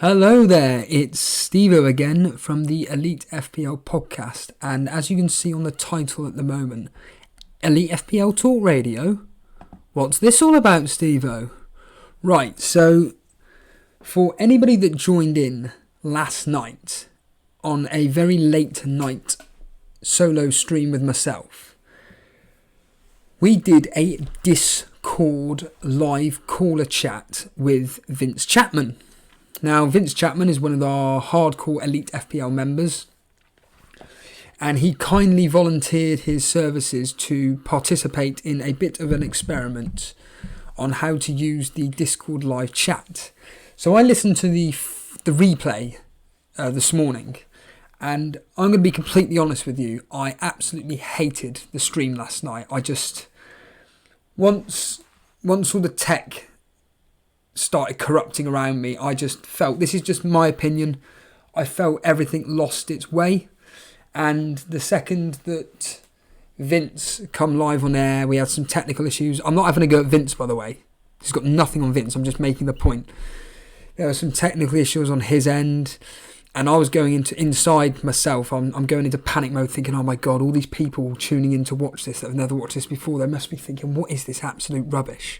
Hello there, it's Stevo again from the Elite FPL podcast, and as you can see on the title at the moment, Elite FPL Talk Radio. What's this all about, Stevo? Right, so for anybody that joined in last night on a very late night solo stream with myself, we did a Discord live caller chat with Vince Chapman. Now, Vince Chapman is one of our hardcore Elite FPL members, and he kindly volunteered his services to participate in a bit of an experiment on how to use the Discord live chat. So I listened to the replay this morning, and I'm going to be completely honest with you, I absolutely hated the stream last night. I just, once all the tech started corrupting around me, I just felt, this is just my opinion, I felt everything lost its way. And the second that Vince come live on air, we had some technical issues. I'm not having a go at Vince, by the way. He's got nothing on Vince, I'm just making the point. There were some technical issues on his end, and I was going inside myself. I'm going into panic mode, thinking, oh my God, all these people tuning in to watch this that have never watched this before, they must be thinking, what is this absolute rubbish?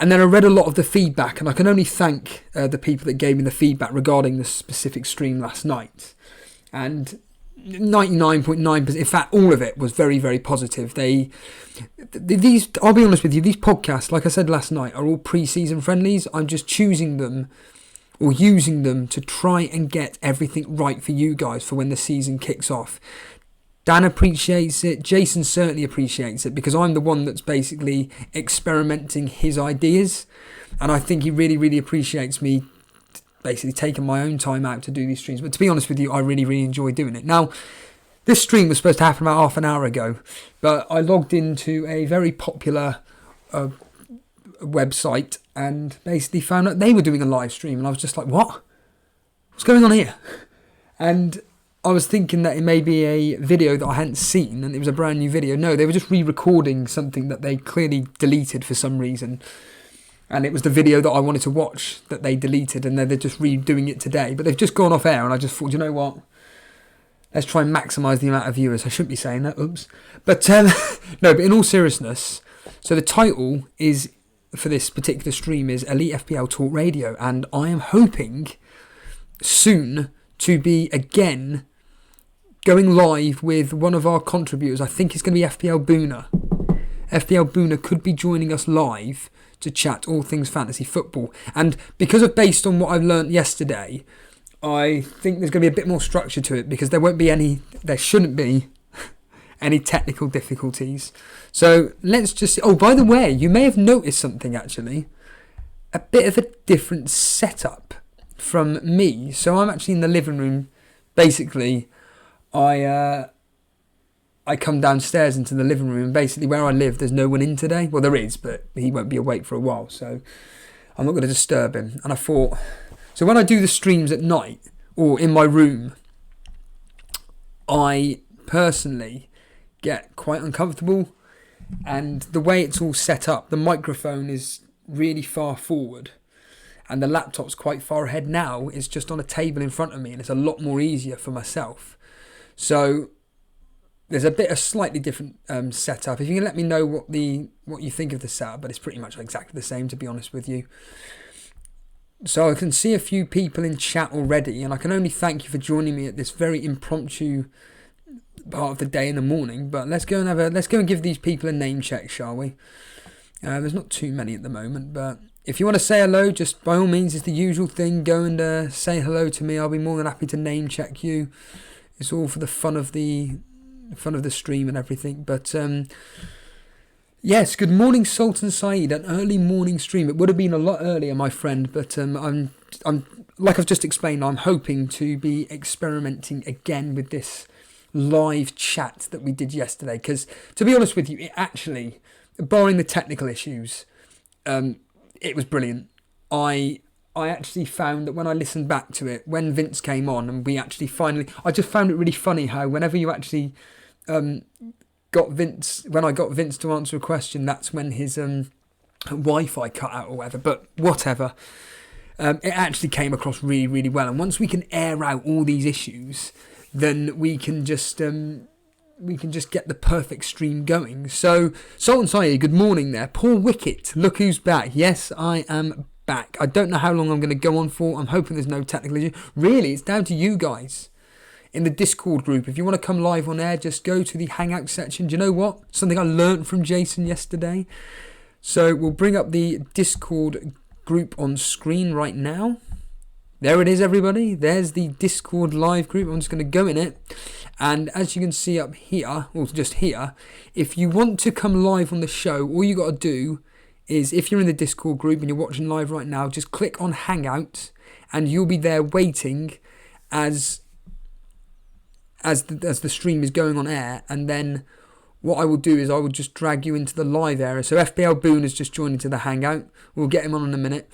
And then I read a lot of the feedback, and I can only thank the people that gave me the feedback regarding the specific stream last night. And 99.9%, in fact, all of it was very, very positive. These, I'll be honest with you, these podcasts, like I said last night, are all pre-season friendlies. I'm just choosing them or using them to try and get everything right for you guys for when the season kicks off. Dan appreciates it, Jason certainly appreciates it, because I'm the one that's basically experimenting his ideas, and I think he really, really appreciates me basically taking my own time out to do these streams. But to be honest with you, I really, really enjoy doing it. Now, this stream was supposed to happen about half an hour ago, but I logged into a very popular website and basically found out they were doing a live stream, and I was just like, what? What's going on here? And I was thinking that it may be a video that I hadn't seen and it was a brand new video. No, they were just re-recording something that they clearly deleted for some reason. And it was the video that I wanted to watch that they deleted, and they're just redoing it today. But they've just gone off air, and I just thought, you know what? Let's try and maximise the amount of viewers. I shouldn't be saying that, oops. But no, but in all seriousness, so the title is for this particular stream is Elite FPL Talk Radio, and I am hoping soon to be again going live with one of our contributors. I think it's going to be FPL Boona. FPL Boona could be joining us live to chat all things fantasy football. And because of based on what I've learnt yesterday, I think there's going to be a bit more structure to it, because there shouldn't be any technical difficulties. So let's just, oh, by the way, you may have noticed something actually, a bit of a different setup from me. So I'm actually in the living room. Basically, I come downstairs into the living room, and basically where I live, there's no one in today. Well, there is, but he won't be awake for a while, so I'm not going to disturb him. And I thought, so when I do the streams at night or in my room, I personally get quite uncomfortable, and the way it's all set up, the microphone is really far forward, and the laptop's quite far ahead now. It's just on a table in front of me, and it's a lot more easier for myself. So there's a bit of slightly different setup. If you can let me know what you think of the setup, but it's pretty much exactly the same, to be honest with you. So I can see a few people in chat already, and I can only thank you for joining me at this very impromptu part of the day in the morning. But let's go and give these people a name check, shall we? There's not too many at the moment, but if you want to say hello, just by all means, it's the usual thing. Go and say hello to me. I'll be more than happy to name check you. It's all for the fun of the stream and everything. But yes, good morning, Sultan Saeed. An early morning stream. It would have been a lot earlier, my friend, but I'm like I've just explained, I'm hoping to be experimenting again with this live chat that we did yesterday, because to be honest with you, it actually, barring the technical issues, it was brilliant. I actually found that when I listened back to it, when Vince came on and we actually finally, I just found it really funny how whenever you actually got Vince, when I got Vince to answer a question, that's when his Wi-Fi cut out or whatever. But whatever. it actually came across really, really well. And once we can air out all these issues, then we can just get the perfect stream going. So, Sultan Saeed, good morning there. Paul Wicket, look who's back. Yes, I am back. I don't know how long I'm going to go on for. I'm hoping there's no technical issue. Really, it's down to you guys in the Discord group. If you want to come live on air, just go to the Hangout section. Do you know what? Something I learned from Jason yesterday. So we'll bring up the Discord group on screen right now. There it is, everybody. There's the Discord live group. I'm just going to go in it. And as you can see up here, or just here, if you want to come live on the show, all you got to do is, if you're in the Discord group and you're watching live right now, just click on Hangout and you'll be there waiting as the stream is going on air. And then what I will do is I will just drag you into the live area. So FPL Boone has just joined into the Hangout. We'll get him on in a minute.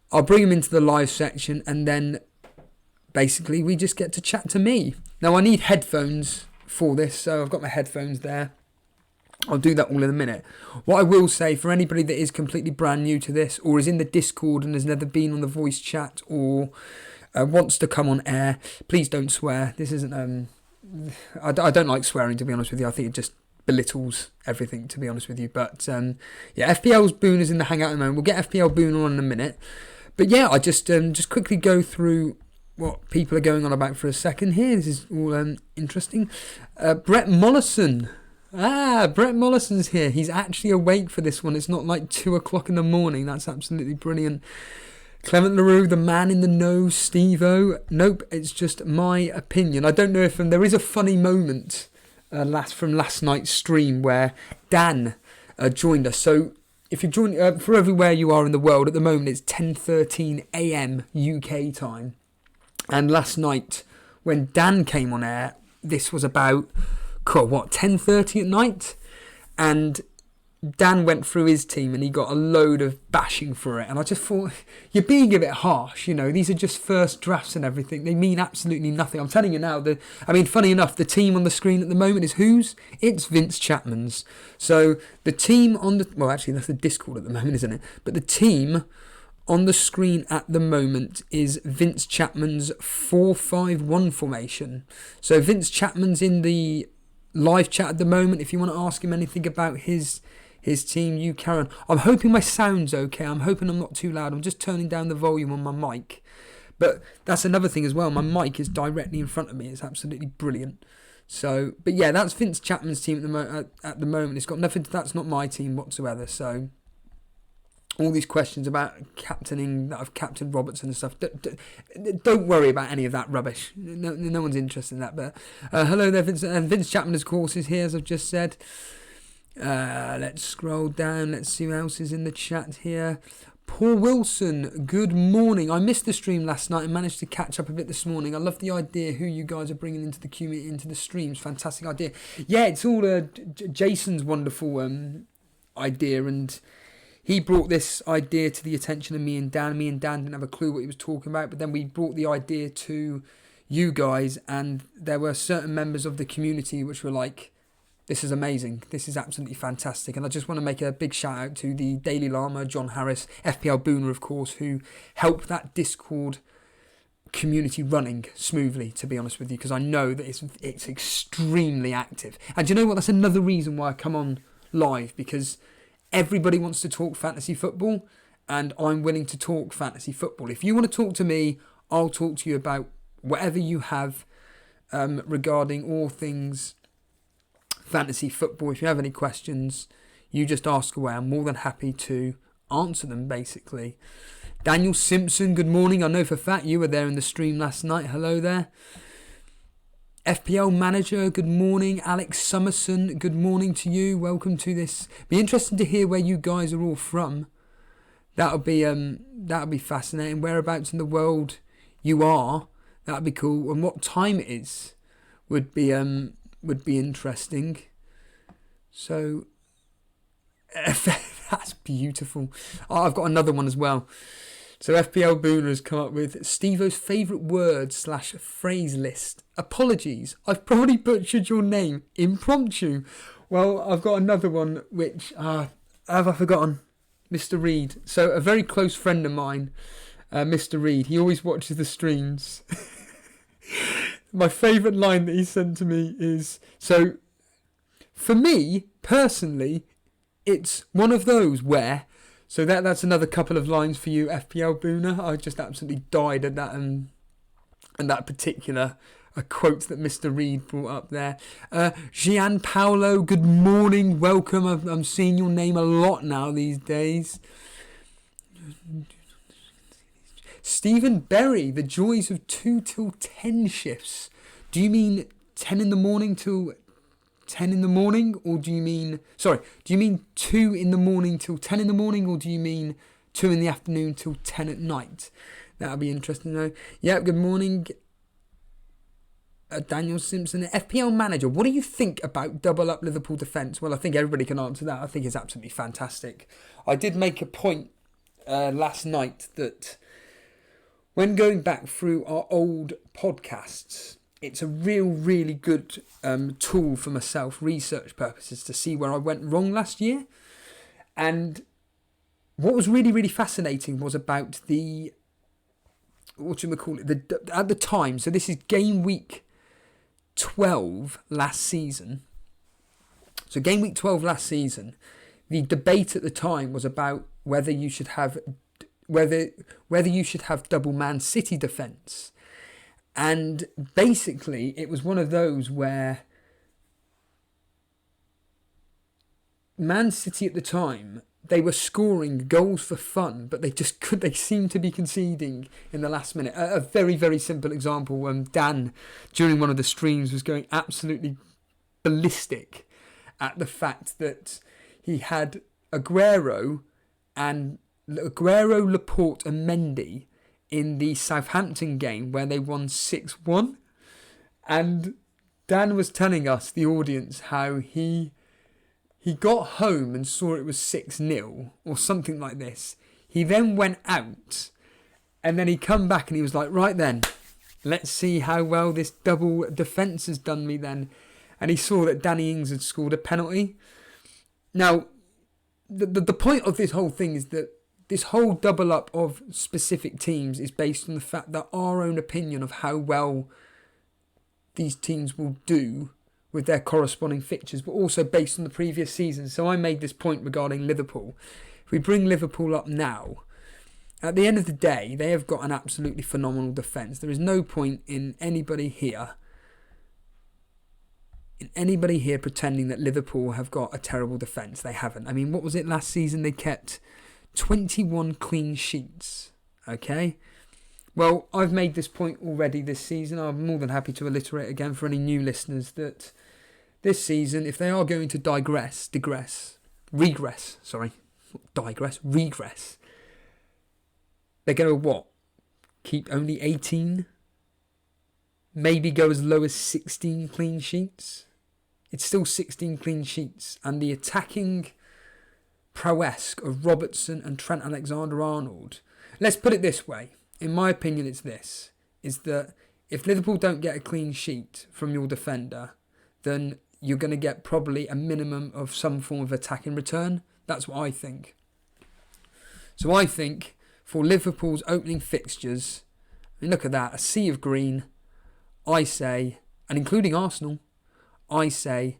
I'll bring him into the live section, and then basically we just get to chat to me. Now I need headphones for this, so I've got my headphones there. I'll do that all in a minute. What I will say, for anybody that is completely brand new to this, or is in the Discord and has never been on the voice chat, or wants to come on air, please don't swear. This isn't I don't like swearing, to be honest with you. I think it just belittles everything, to be honest with you. But yeah, FPL's Boone is in the Hangout at the moment. We'll get FPL Boone on in a minute. But yeah, I just quickly go through what people are going on about for a second here. This is all interesting. Brett Mollison. Brett Mollison's here. He's actually awake for this one. It's not like 2 o'clock in the morning. That's absolutely brilliant. Clement LaRue, the man in the know, Steve-O. Nope, it's just my opinion. I don't know if there is a funny moment from last night's stream where Dan joined us. So if you join, for everywhere you are in the world, at the moment it's 10:13 a.m. UK time. And last night, when Dan came on air, this was about, 10:30 at night? And Dan went through his team and he got a load of bashing for it. And I just thought, you're being a bit harsh, you know. These are just first drafts and everything. They mean absolutely nothing. I'm telling you now, funny enough, the team on the screen at the moment is whose? It's Vince Chapman's. So the team on the... Well, actually, that's the Discord at the moment, isn't it? But the team on the screen at the moment is Vince Chapman's 4-5-1 formation. So Vince Chapman's in the live chat at the moment. If you want to ask him anything about his team, you carry on. I'm hoping my sound's okay. I'm hoping I'm not too loud. I'm just turning down the volume on my mic. But that's another thing as well. My mic is directly in front of me. It's absolutely brilliant. So, but yeah, that's Vince Chapman's team at the moment. It's got nothing. That's not my team whatsoever. So, all these questions about captaining, that I've captained Robertson and stuff, don't worry about any of that rubbish. No one's interested in that. But hello there, Vince. And Vince Chapman, of course, is here, as I've just said. Let's scroll down. Let's see who else is in the chat here. Paul Wilson, good morning. I missed the stream last night and managed to catch up a bit this morning. I love the idea who you guys are bringing into the community, into the streams. Fantastic idea. Yeah, it's all Jason's wonderful idea, and he brought this idea to the attention of me and Dan. Me and Dan didn't have a clue what he was talking about, but then we brought the idea to you guys, and there were certain members of the community which were like, this is amazing. This is absolutely fantastic. And I just want to make a big shout out to the Daily Llama, John Harris, FPL Booner, of course, who helped that Discord community running smoothly, to be honest with you, because I know that it's extremely active. And you know what? That's another reason why I come on live, because everybody wants to talk fantasy football, and I'm willing to talk fantasy football. If you want to talk to me, I'll talk to you about whatever you have regarding all things fantasy football. If you have any questions, you just ask away. I'm more than happy to answer them, basically. Daniel Simpson, good morning. I know for a fact you were there in the stream last night. Hello there. FPL Manager, good morning. Alex Summerson, good morning to you. Welcome to this. Be interesting to hear where you guys are all from. That'll be fascinating. Whereabouts in the world you are, that'd be cool. And what time it is would be interesting. So that's beautiful. Oh, I've got another one as well. So FPL Booner has come up with Steve-O's favourite word / phrase list. Apologies, I've probably butchered your name. Impromptu. Well, I've got another one which have I forgotten? Mr. Reed. So a very close friend of mine Mr. Reed. He always watches the streams. My favourite line that he sent to me is, so for me, personally, it's one of those where, so that's another couple of lines for you, FPL Booner. I just absolutely died at that and that particular quote that Mr. Reed brought up there. Gianpaolo, good morning, welcome. I'm seeing your name a lot now these days. Stephen Berry, the joys of 2 till 10 shifts. Do you mean 10 in the morning till 10 in the morning, or do you mean 2 in the morning till 10 in the morning, or do you mean 2 in the afternoon till 10 at night? That'll be interesting to know. Yeah, good morning. Daniel Simpson, FPL manager. What do you think about double up Liverpool defence? Well, I think everybody can answer that. I think it's absolutely fantastic. I did make a point last night that when going back through our old podcasts, it's a really good tool for myself, research purposes, to see where I went wrong last year. And what was really fascinating was about the, at the time, so this is game week 12 last season. So game week 12 last season, the debate at the time was about whether you should have double Man City defence. And basically, it was one of those where Man City at the time, they were scoring goals for fun, but they seemed to be conceding in the last minute. A very simple example, Dan, during one of the streams, was going absolutely ballistic at the fact that he had Aguero, Laporte and Mendy in the Southampton game where they won 6-1. And Dan was telling us, the audience, how he got home and saw it was 6-0 or something like this. He then went out and then he come back and he was like, right then, let's see how well this double defence has done me then. And he saw that Danny Ings had scored a penalty. Now, the point of this whole thing is that this whole double up of specific teams is based on the fact that our own opinion of how well these teams will do with their corresponding fixtures, but also based on the previous season. So I made this point regarding Liverpool. If we bring Liverpool up now, at the end of the day, they have got an absolutely phenomenal defence. There is no point in anybody here pretending that Liverpool have got a terrible defence. They haven't. I mean, what was it last season? They kept 21 clean sheets. Okay? Well, I've made this point already this season. I'm more than happy to alliterate again for any new listeners that this season, if they are going to regress, they're going to what? Keep only 18? Maybe go as low as 16 clean sheets? It's still 16 clean sheets. And the attacking prowess of Robertson and Trent Alexander-Arnold. Let's put it this way. In my opinion, it's this. Is that if Liverpool don't get a clean sheet from your defender, then you're going to get probably a minimum of some form of attack in return. That's what I think. So I think for Liverpool's opening fixtures, I mean, look at that, a sea of green, I say, and including Arsenal, I say,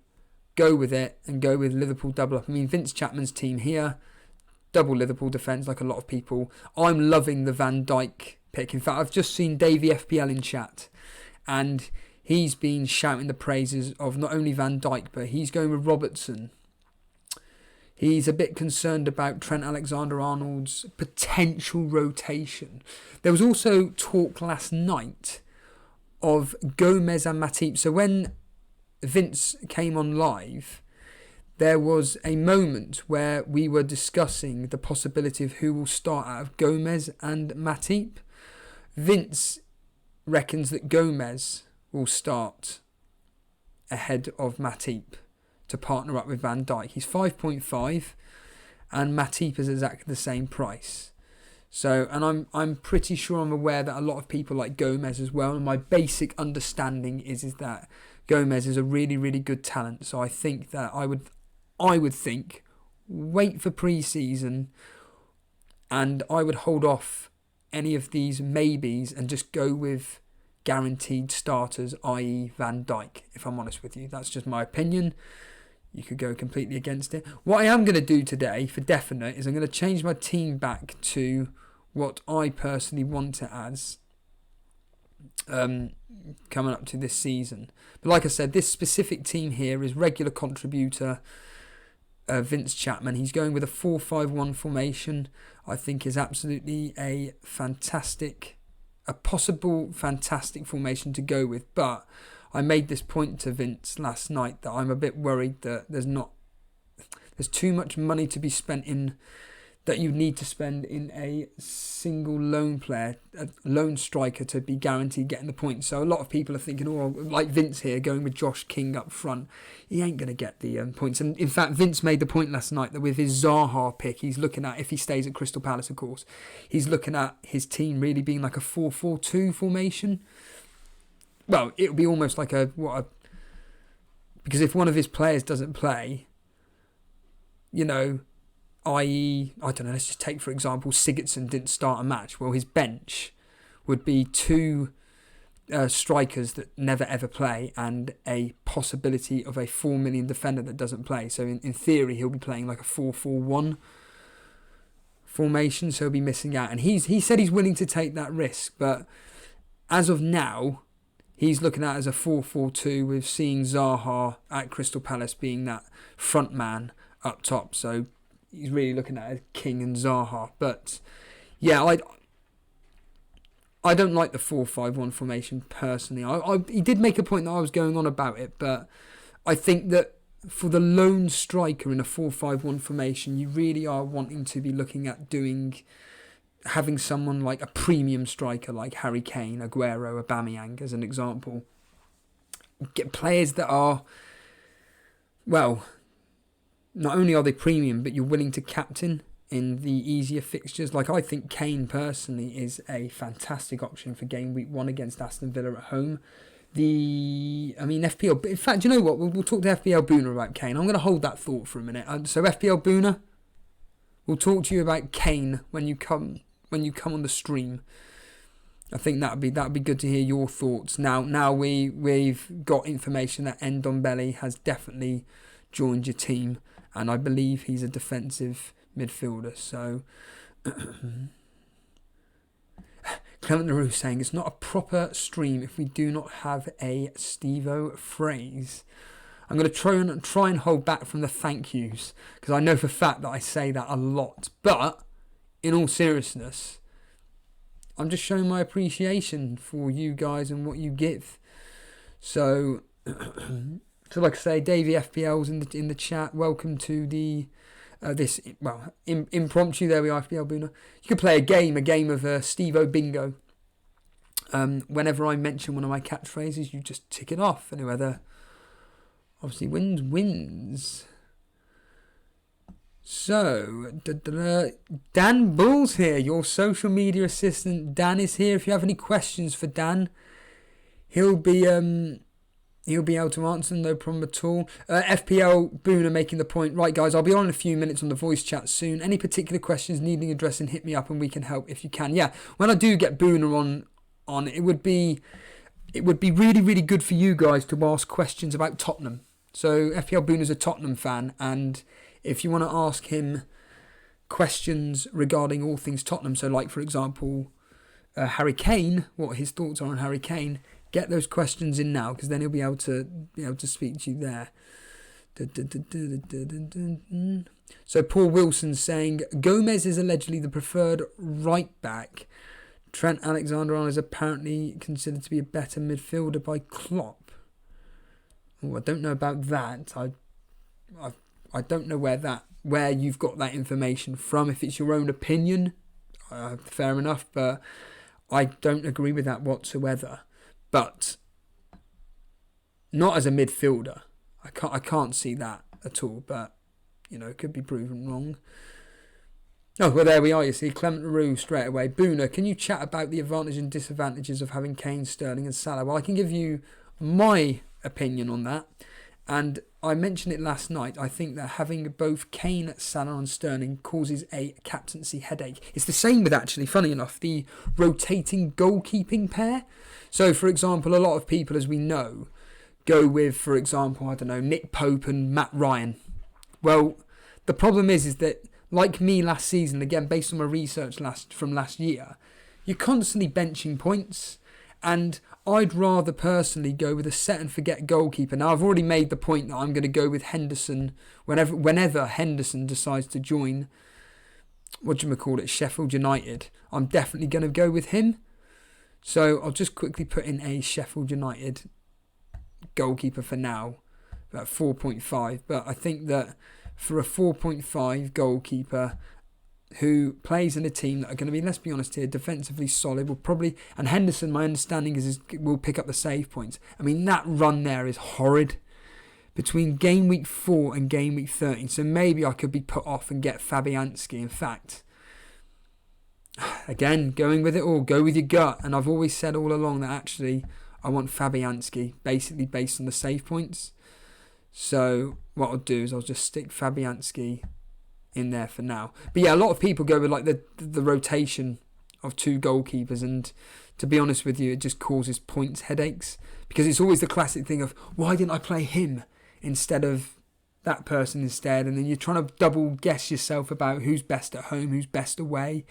go with it and go with Liverpool double up. I mean, Vince Chapman's team here, double Liverpool defence like a lot of people. I'm loving the Van Dijk pick. In fact, I've just seen Davey FPL in chat and he's been shouting the praises of not only Van Dijk, but he's going with Robertson. He's a bit concerned about Trent Alexander-Arnold's potential rotation. There was also talk last night of Gomez and Matip. So when Vince came on live, there was a moment where we were discussing the possibility of who will start out of Gomez and Matip. Vince reckons that Gomez will start ahead of Matip to partner up with Van Dijk. He's 5.5 and Matip is exactly the same price. So, and I'm pretty sure I'm aware that a lot of people like Gomez as well, and my basic understanding is that Gomez is a really good talent. So I think that I would think wait for pre-season and I would hold off any of these maybes and just go with guaranteed starters, i.e. Van Dijk, if I'm honest with you. That's just my opinion. You could go completely against it. What I am going to do today, for definite, is I'm going to change my team back to what I personally want it as coming up to this season. But like I said, this specific team here is regular contributor Vince Chapman. He's going with a 4-5-1 formation. I think is absolutely a possible fantastic formation to go with. But I made this point to Vince last night that I'm a bit worried that there's too much money to be spent in, that you need to spend in a single loan player, a lone striker, to be guaranteed getting the points. So a lot of people are thinking, oh, like Vince here, going with Josh King up front, he ain't going to get the points. And in fact, Vince made the point last night that with his Zaha pick, he's looking at, if he stays at Crystal Palace, of course, he's looking at his team really being like a 4-4-2 formation. Well, it would be almost like because if one of his players doesn't play, i.e., I don't know, let's just take, for example, Sigurdsson didn't start a match. Well, his bench would be two strikers that never ever play and a possibility of a 4 million defender that doesn't play. So in theory, he'll be playing like a 4-4-1 formation, so he'll be missing out. And he said he's willing to take that risk, but as of now, he's looking at it as a 4-4-2 with seeing Zaha at Crystal Palace being that front man up top. So he's really looking at King and Zaha. But yeah, I don't like the 4-5-1 formation personally. He did make a point that I was going on about it, but I think that for the lone striker in a 4-5-1 formation, you really are wanting to be looking at having someone like a premium striker like Harry Kane, Aguero, Aubameyang as an example. Get players that are, well, not only are they premium, but you're willing to captain in the easier fixtures. Like, I think Kane personally is a fantastic option for game week 1 against Aston Villa at home. FPL, in fact, you know what? We'll talk to FPL Booner about Kane. I'm going to hold that thought for a minute. So FPL Booner, we'll talk to you about Kane when you come on the stream. I think that'd be good to hear your thoughts. Now we've got information that Ndombele has definitely joined your team, and I believe he's a defensive midfielder. So Clement LaRue saying it's not a proper stream if we do not have a Stevo phrase. I'm going to try and hold back from the thank yous, because I know for a fact that I say that a lot. But in all seriousness, I'm just showing my appreciation for you guys and what you give. So like I say, Davey FPL's in the chat. Welcome to the impromptu. There we are, FPL Booner. You could play a game of Stevo Bingo. Whenever I mention one of my catchphrases, you just tick it off, and whoever obviously wins. So, Dan Bull's here, your social media assistant. Dan is here. If you have any questions for Dan, he'll be able to answer them, no problem at all. FPL Booner making the point, right guys, I'll be on in a few minutes on the voice chat soon. Any particular questions needing addressing, hit me up and we can help if you can. Yeah, when I do get Booner on, it would be really, really good for you guys to ask questions about Tottenham. So FPL Booner's a Tottenham fan, and if you want to ask him questions regarding all things Tottenham, so like for example Harry Kane, what his thoughts are on Harry Kane, get those questions in now, because then he'll be able to speak to you there. So Paul Wilson saying Gomez is allegedly the preferred right back. Trent Alexander-Arnold is apparently considered to be a better midfielder by Klopp. Oh, I don't know about that. I don't know where you've got that information from. If it's your own opinion, fair enough, but I don't agree with that whatsoever. But not as a midfielder. I can't see that at all, but it could be proven wrong. Oh, well, there we are, you see. Clement LaRue straight away. Booner, can you chat about the advantages and disadvantages of having Kane, Sterling and Salah? Well, I can give you my opinion on that. And I mentioned it last night. I think that having both Kane, Salah and Sterling causes a captaincy headache. It's the same with, actually, funny enough, the rotating goalkeeping pair. So, for example, a lot of people, as we know, go with, for example, I don't know, Nick Pope and Matt Ryan. Well, the problem is that, like me last season, again, based on my research from last year, you're constantly benching points. And I'd rather personally go with a set and forget goalkeeper. Now, I've already made the point that I'm going to go with Henderson whenever Henderson decides to join, Sheffield United. I'm definitely going to go with him. So I'll just quickly put in a Sheffield United goalkeeper for now, about 4.5. But I think that for a 4.5 goalkeeper who plays in a team that are going to be, let's be honest here, defensively solid, will probably, and Henderson, my understanding is will pick up the save points. I mean, that run there is horrid between game week 4 and game week 13. So maybe I could be put off and get Fabianski. In fact, again, going with it all, go with your gut. And I've always said all along that actually I want Fabianski, basically based on the save points. So what I'll do is I'll just stick Fabianski in there for now. But yeah, a lot of people go with like the rotation of 2 goalkeepers, and to be honest with you, it just causes points headaches, because it's always the classic thing of, why didn't I play him instead of that person instead? And then you're trying to double guess yourself about who's best at home, who's best away.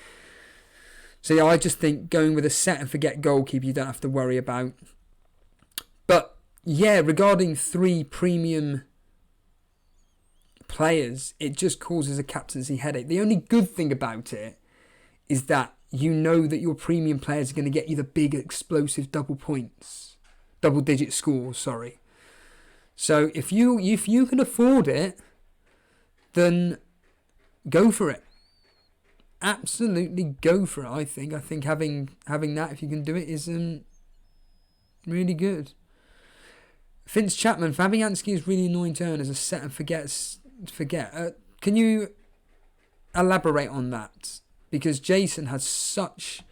So yeah, I just think going with a set and forget goalkeeper you don't have to worry about. But yeah, regarding 3 premium players, it just causes a captaincy headache. The only good thing about it is that you know that your premium players are going to get you the big explosive double digit scores, sorry. So if you can afford it, then go for it. Absolutely go for it. I think having that, if you can do it, is really good. Vince Chapman, Fabianski is really annoying to earn as a set and forget. Can you elaborate on that? Because Jason had such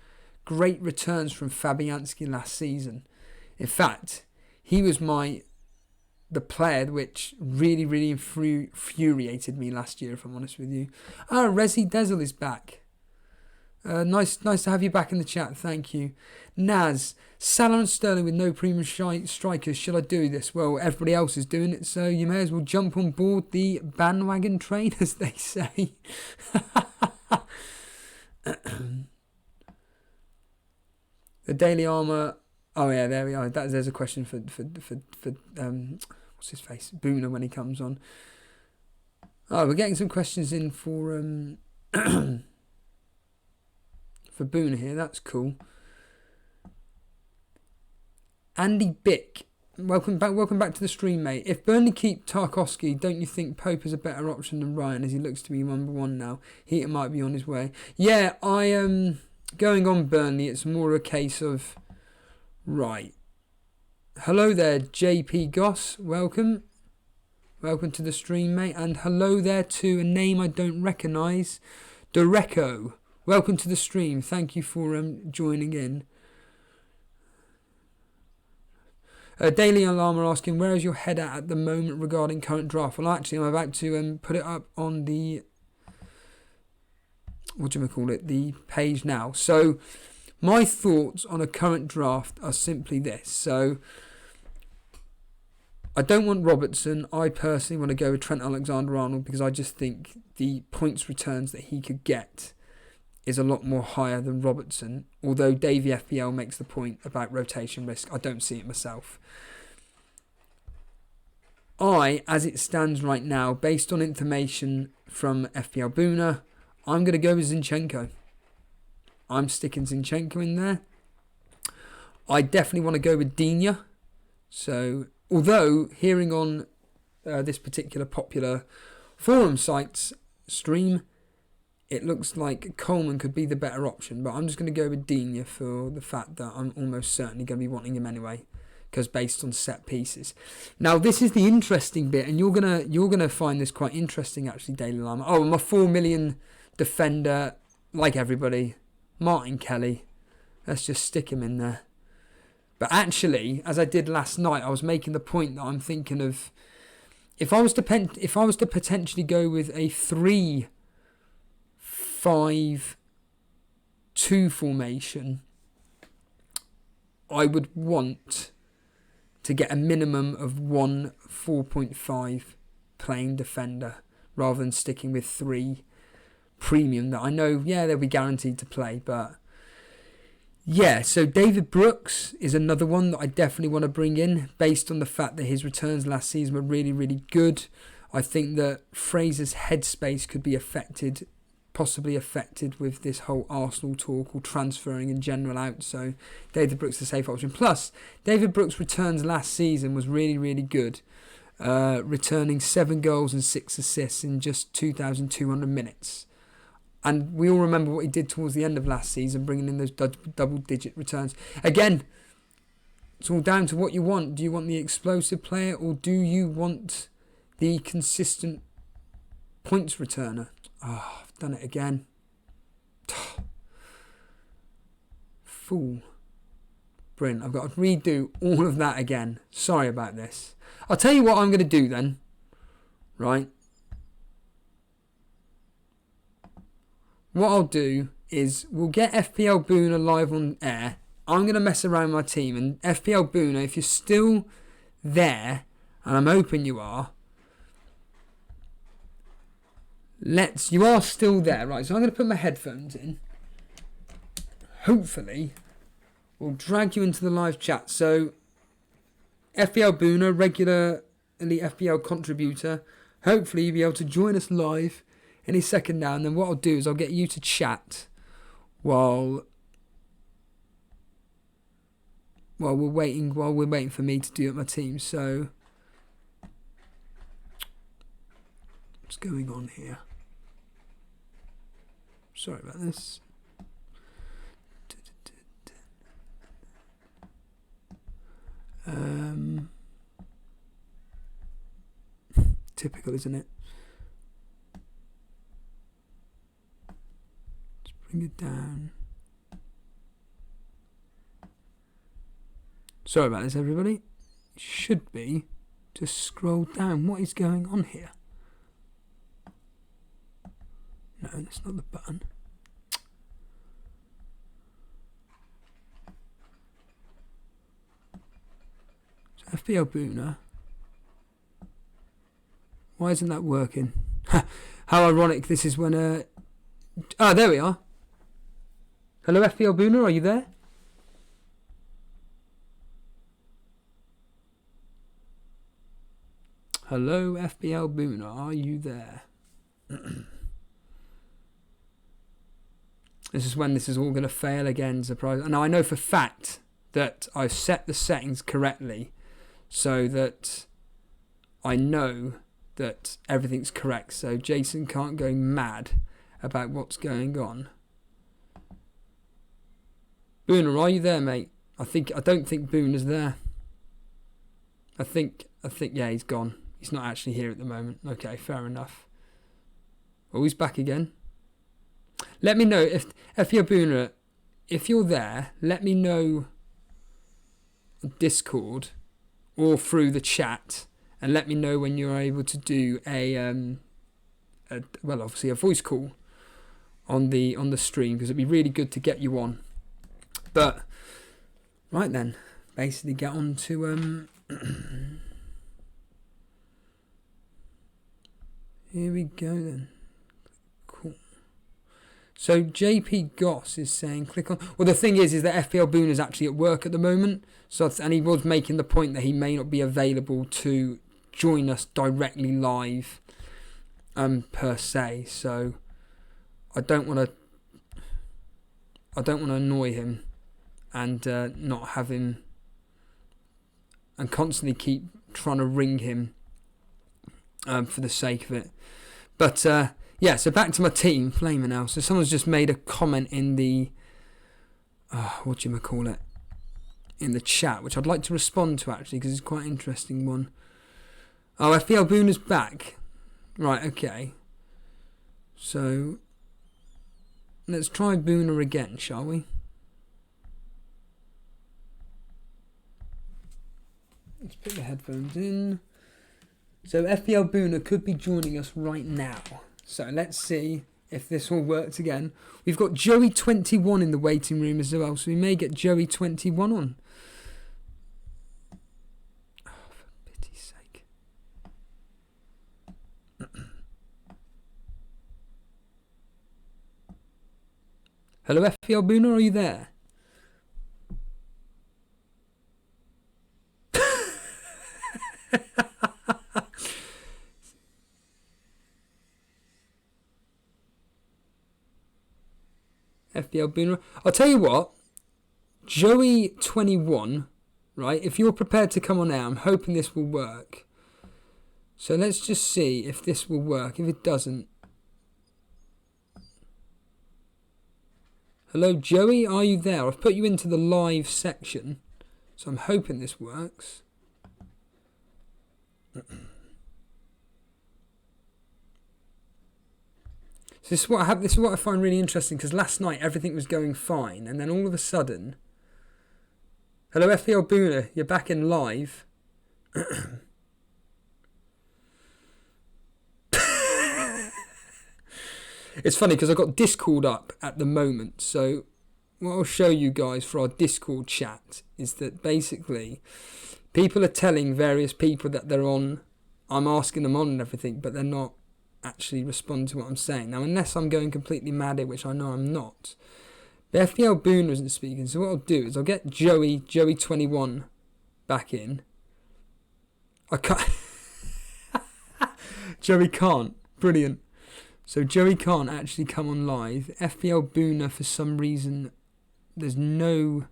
great returns from Fabianski last season. In fact, he was the player which really, really infuriated me last year, if I'm honest with you. Resi Dezel is back. Nice to have you back in the chat. Thank you. Naz, Salah and Sterling with no premium strikers. Shall I do this? Well, everybody else is doing it, so you may as well jump on board the bandwagon train, as they say. The Daily Armour. Oh yeah, there we are. There's a question for what's his face? Booner when he comes on. Oh, we're getting some questions in for for Booner here. That's cool. Andy Bick, welcome back to the stream, mate. If Burnley keep Tarkowski, don't you think Pope is a better option than Ryan, as he looks to be number 1 now? He might be on his way. Yeah, I am going on Burnley. It's more a case of right. Hello there, JP Goss. Welcome to the stream, mate. And hello there to a name I don't recognise, Dureco. Welcome to the stream. Thank you for joining in. Daily Alarm are asking, where is your head at the moment regarding current draft? Well, actually, I'm about to put it up on the the page now. So, my thoughts on a current draft are simply this. So, I don't want Robertson. I personally want to go with Trent Alexander-Arnold, because I just think the points returns that he could get is a lot more higher than Robertson. Although Davey FPL makes the point about rotation risk, I don't see it myself. As it stands right now, based on information from FPL Booner, I'm going to go with Zinchenko. I'm sticking Zinchenko in there. I definitely want to go with Digne. So, although hearing on this particular popular forum site's stream, it looks like Coleman could be the better option, but I'm just going to go with Digne for the fact that I'm almost certainly going to be wanting him anyway, because based on set pieces. Now, this is the interesting bit, and you're gonna find this quite interesting, actually, Daily Lama. Oh, my 4 million defender, like everybody, Martin Kelly. Let's just stick him in there. But actually, as I did last night, I was making the point that I'm thinking of if I was to potentially go with a 3-5-2 formation, I would want to get a minimum of 1 4.5 playing defender rather than sticking with 3 premium that I know, they'll be guaranteed to play. But yeah, so David Brooks is another one that I definitely want to bring in based on the fact that his returns last season were really, really good. I think that Fraser's headspace could be possibly affected with this whole Arsenal talk or transferring in general out. So David Brooks is a safe option. Plus, David Brooks' returns last season was really, really good. Returning 7 goals and 6 assists in just 2,200 minutes. And we all remember what he did towards the end of last season, bringing in those double-digit returns. Again, it's all down to what you want. Do you want the explosive player, or do you want the consistent points returner? Oh, I've done it again. Fool. Brilliant. I've got to redo all of that again. Sorry about this. I'll tell you what I'm going to do then. Right. What I'll do is we'll get FPL Booner live on air. I'm going to mess around my team. And FPL Booner, if you're still there, and I'm hoping you are, you are still there, right? So I'm going to put my headphones in. Hopefully, we'll drag you into the live chat. So, FPL Booner, regular Elite FPL contributor, hopefully you'll be able to join us live any second now. And then what I'll do is I'll get you to chat while we're waiting for me to do up my team. So, what's going on here? Sorry about this. Typical, isn't it? Let's bring it down. Sorry about this, everybody. It should be just scroll down. What is going on here? No, that's not the button. So FPL Booner. Why isn't that working? How ironic this is when there we are. Hello FPL Booner, are you there? Hello FPL Booner, are you there? This is when this is all going to fail again, surprise. Now I know for fact that I've set the settings correctly so that I know that everything's correct, so Jason can't go mad about what's going on. Booner, are you there, mate? I don't think Booner's there. I think yeah, he's gone. He's not actually here at the moment. Okay, fair enough. Oh, he's back again. Let me know if you're Booner, if you're there, let me know on Discord or through the chat, and let me know when you're able to do obviously a voice call on the stream, because it'd be really good to get you on. But right then, basically get on to here we go then. Cool. So JP Goss is saying click on. Well, the thing is that FPL Boone is actually at work at the moment, and he was making the point that he may not be available to join us directly live, per se. So I don't want to annoy him and not have him, and constantly keep trying to ring him for the sake of it. But yeah, so back to my team, Flamer now. So someone's just made a comment in the in the chat, which I'd like to respond to actually, because it's quite an interesting one. Oh, FPL Boone is back. Right, okay. So let's try Booner again, shall we? Let's put the headphones in. So FPL Boona could be joining us right now. So let's see if this all works again. We've got Joey21 in the waiting room as well, so we may get Joey21 on. Oh, for pity's sake. Hello FPL Boona, are you there? FPL Boona. I'll tell you what, Joey21, right, if you're prepared to come on air, I'm hoping this will work. So let's just see if this will work. If it doesn't. Hello Joey, are you there? I've put you into the live section, so I'm hoping this works. So this is what I find really interesting, because last night everything was going fine, and then all of a sudden, hello FPL Boona, you're back in live. It's funny because I've got Discord up at the moment, so what I'll show you guys for our Discord chat is that basically people are telling various people that they're on, I'm asking them on and everything, but they're not actually respond to what I'm saying. Now, unless I'm going completely mad here, which I know I'm not, but FPL Boona isn't speaking, so what I'll do is I'll get Joey21 back in. I can't. Joey can't. Brilliant. So Joey can't actually come on live. FPL Boona, for some reason, there's no,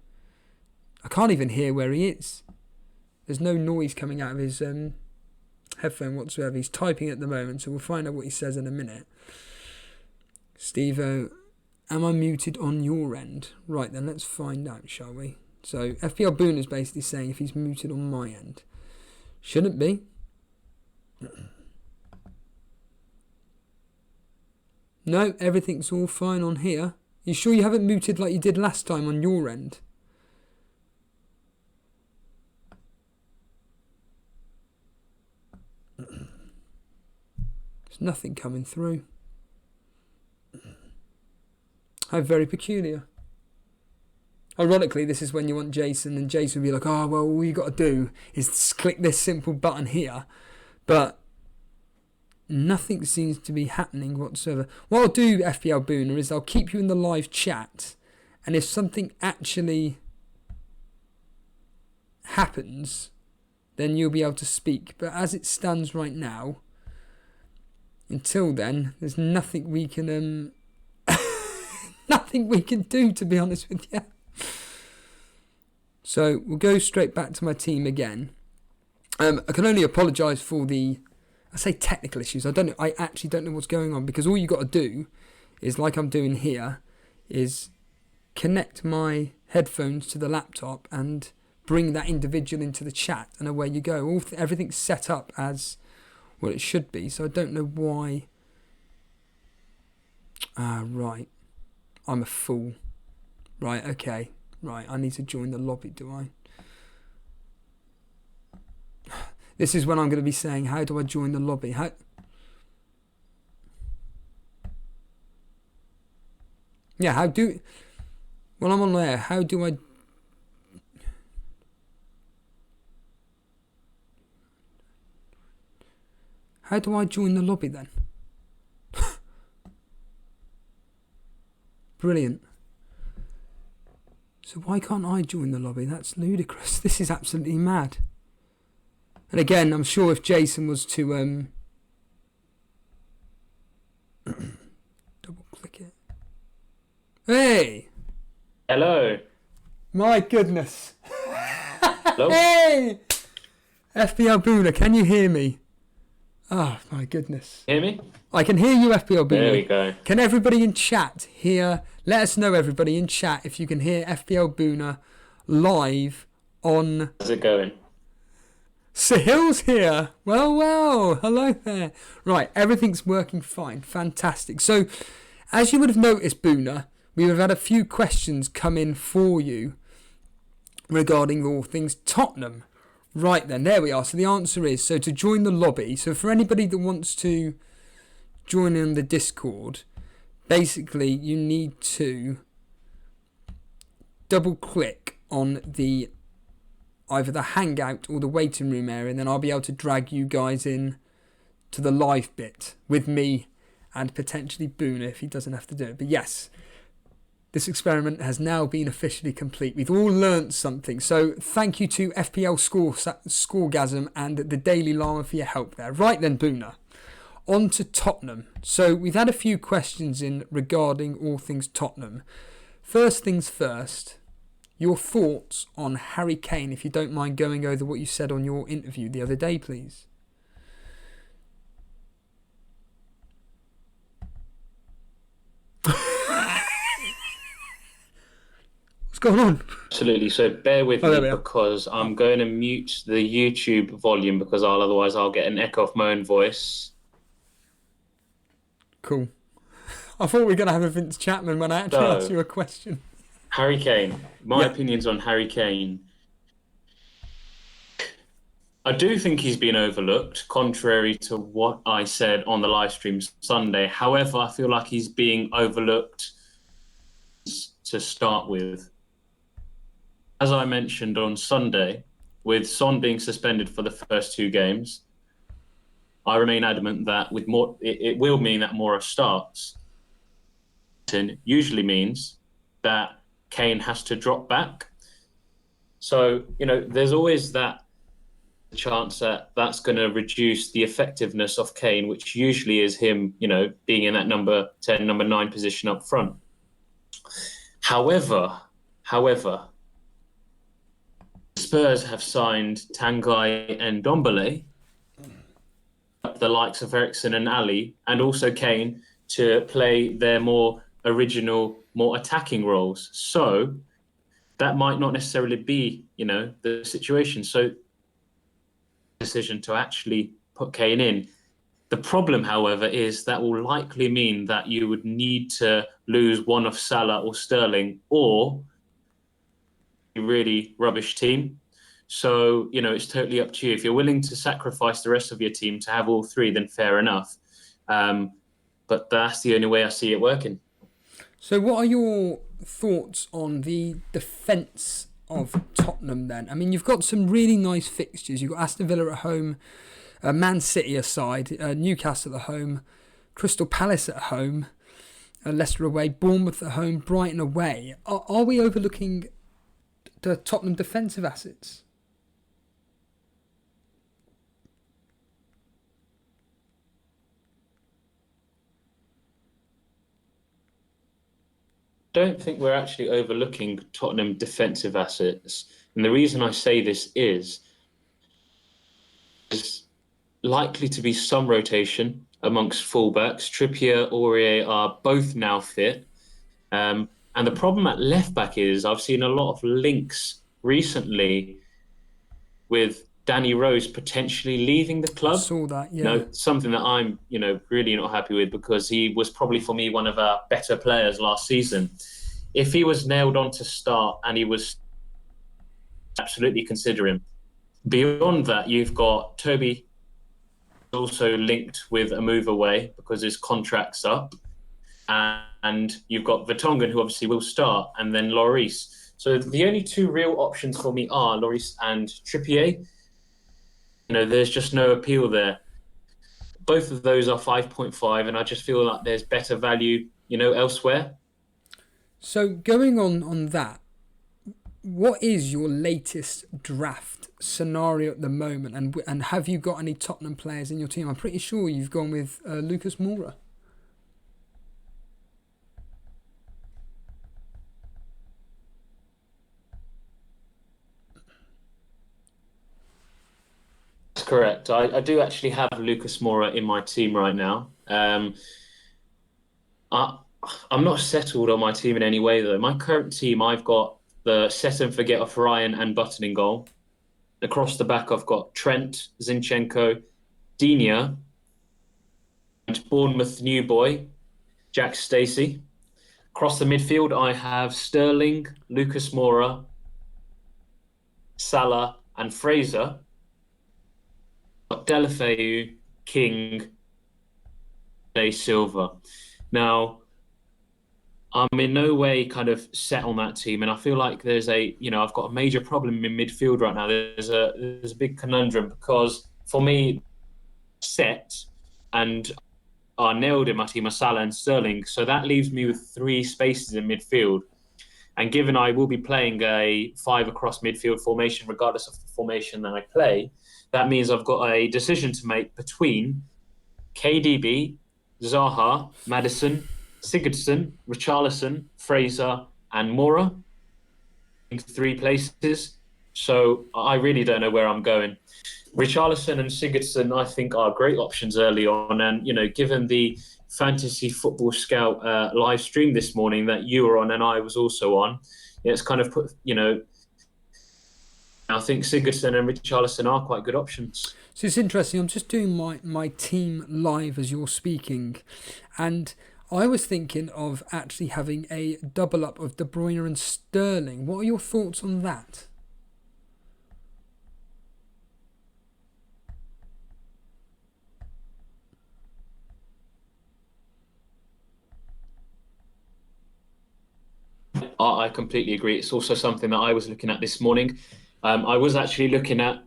I can't even hear where he is. There's no noise coming out of his headphone whatsoever. He's typing at the moment, so we'll find out what he says in a minute. Steve-O, am I muted on your end? Right then, let's find out, shall we? So FPL Boona is basically saying if he's muted on my end. Shouldn't be. No, everything's all fine on here. You sure you haven't muted like you did last time on your end? There's nothing coming through. How very peculiar. Ironically, this is when you want Jason, and Jason will be like, oh, well, all you got to do is click this simple button here. But nothing seems to be happening whatsoever. What I'll do, FPL Boona, is I'll keep you in the live chat, and if something actually happens, then you'll be able to speak. But as it stands right now, until then, there's nothing we can nothing we can do, to be honest with you. So we'll go straight back to my team again. I can only apologise for the, I say technical issues. I actually don't know what's going on, because all you got to do is, like I'm doing here, is connect my headphones to the laptop and bring that individual into the chat, and away you go. Everything's set up as well it should be, so I don't know why. Right. I'm a fool. Right, okay. Right, I need to join the lobby, do I? This is when I'm going to be saying, how do I join the lobby? Yeah, when I'm on there, how do I... How do I join the lobby then? Brilliant. So why can't I join the lobby? That's ludicrous. This is absolutely mad. And again, I'm sure if Jason was to double click it. Hey! Hello. My goodness. Hello. Hey! FPL Boona, can you hear me? Oh, my goodness. Hear me? I can hear you, FPL Boona. There we go. Can everybody in chat hear? Let us know, everybody in chat, if you can hear FPL Boona live on... How's it going? Sahil's here. Well, hello there. Right, everything's working fine. Fantastic. So, as you would have noticed, Boona, we have had a few questions come in for you regarding all things Tottenham. Right then, there we are. So the answer is, so to join the lobby, so for anybody that wants to join in the Discord, basically you need to double click on the either the hangout or the waiting room area, and then I'll be able to drag you guys in to the live bit with me and potentially Boona if he doesn't have to do it. But yes, this experiment has now been officially complete. We've all learnt something. So thank you to FPL Scoregasm and the Daily Llama for your help there. Right then, Boona, on to Tottenham. So we've had a few questions in regarding all things Tottenham. First things first, your thoughts on Harry Kane, if you don't mind going over what you said on your interview the other day, please. What's going on? Absolutely. So bear with me because I'm going to mute the YouTube volume because otherwise I'll get an echo of my own voice. Cool. I thought we were going to have a Vince Chapman when I actually asked you a question. Harry Kane. My opinions on Harry Kane. I do think he's been overlooked, contrary to what I said on the live stream Sunday. However, I feel like he's being overlooked to start with. As I mentioned on Sunday, with Son being suspended for the first 2 games, I remain adamant that with more, it will mean that Mora starts. It usually means that Kane has to drop back. So, there's always that chance that that's going to reduce the effectiveness of Kane, which usually is him, being in that number 10, number 9 position up front. However, Spurs have signed Tanguy and Ndombele, the likes of Eriksen and Ali, and also Kane, to play their more original, more attacking roles. So that might not necessarily be, the situation. So decision to actually put Kane in. The problem, however, is that will likely mean that you would need to lose one of Salah or Sterling or a really rubbish team. So, it's totally up to you. If you're willing to sacrifice the rest of your team to have all 3, then fair enough. But that's the only way I see it working. So what are your thoughts on the defence of Tottenham then? I mean, you've got some really nice fixtures. You've got Aston Villa at home, Man City aside, Newcastle at home, Crystal Palace at home, Leicester away, Bournemouth at home, Brighton away. Are we overlooking the Tottenham defensive assets? Don't think we're actually overlooking Tottenham defensive assets. And the reason I say this is likely to be some rotation amongst fullbacks. Trippier, Aurier are both now fit. And the problem at left back is I've seen a lot of links recently with Danny Rose potentially leaving the club. I saw that, yeah. Something that I'm, really not happy with because he was probably for me one of our better players last season. If he was nailed on to start and he was absolutely consider him. Beyond that, you've got Toby also linked with a move away because his contract's up. And you've got Vertonghen, who obviously will start, and then Lloris. So the only 2 real options for me are Lloris and Trippier. There's just no appeal there. Both of those are 5.5, and I just feel like there's better value, elsewhere. So going on that, what is your latest draft scenario at the moment? And have you got any Tottenham players in your team? I'm pretty sure you've gone with Lucas Moura. That's correct. I do actually have Lucas Moura in my team right now. I'm not settled on my team in any way, though. My current team, I've got the set and forget of Ryan and Button in goal. Across the back, I've got Trent, Zinchenko, Digne, and Bournemouth new boy, Jack Stacey. Across the midfield, I have Sterling, Lucas Moura, Salah, and Fraser. Delafeu, King, De Silva. Now, I'm in no way kind of set on that team, and I feel like I've got a major problem in midfield right now. There's a big conundrum because for me, set and are nailed in my team are Salah and Sterling, so that leaves me with three spaces in midfield. And given I will be playing a five across midfield formation, regardless of the formation that I play, that means I've got a decision to make between KDB, Zaha, Maddison, Sigurdsson, Richarlison, Fraser, and Mora in three places. So I really don't know where I'm going. Richarlison and Sigurdsson, I think, are great options early on. And, given the Fantasy Football Scout live stream this morning that you were on and I was also on, it's kind of put, I think Sigurdsson and Richarlison are quite good options. So it's interesting. I'm just doing my team live as you're speaking, and I was thinking of actually having a double up of De Bruyne and Sterling. What are your thoughts on that? I completely agree. It's also something that I was looking at this morning. I was actually looking at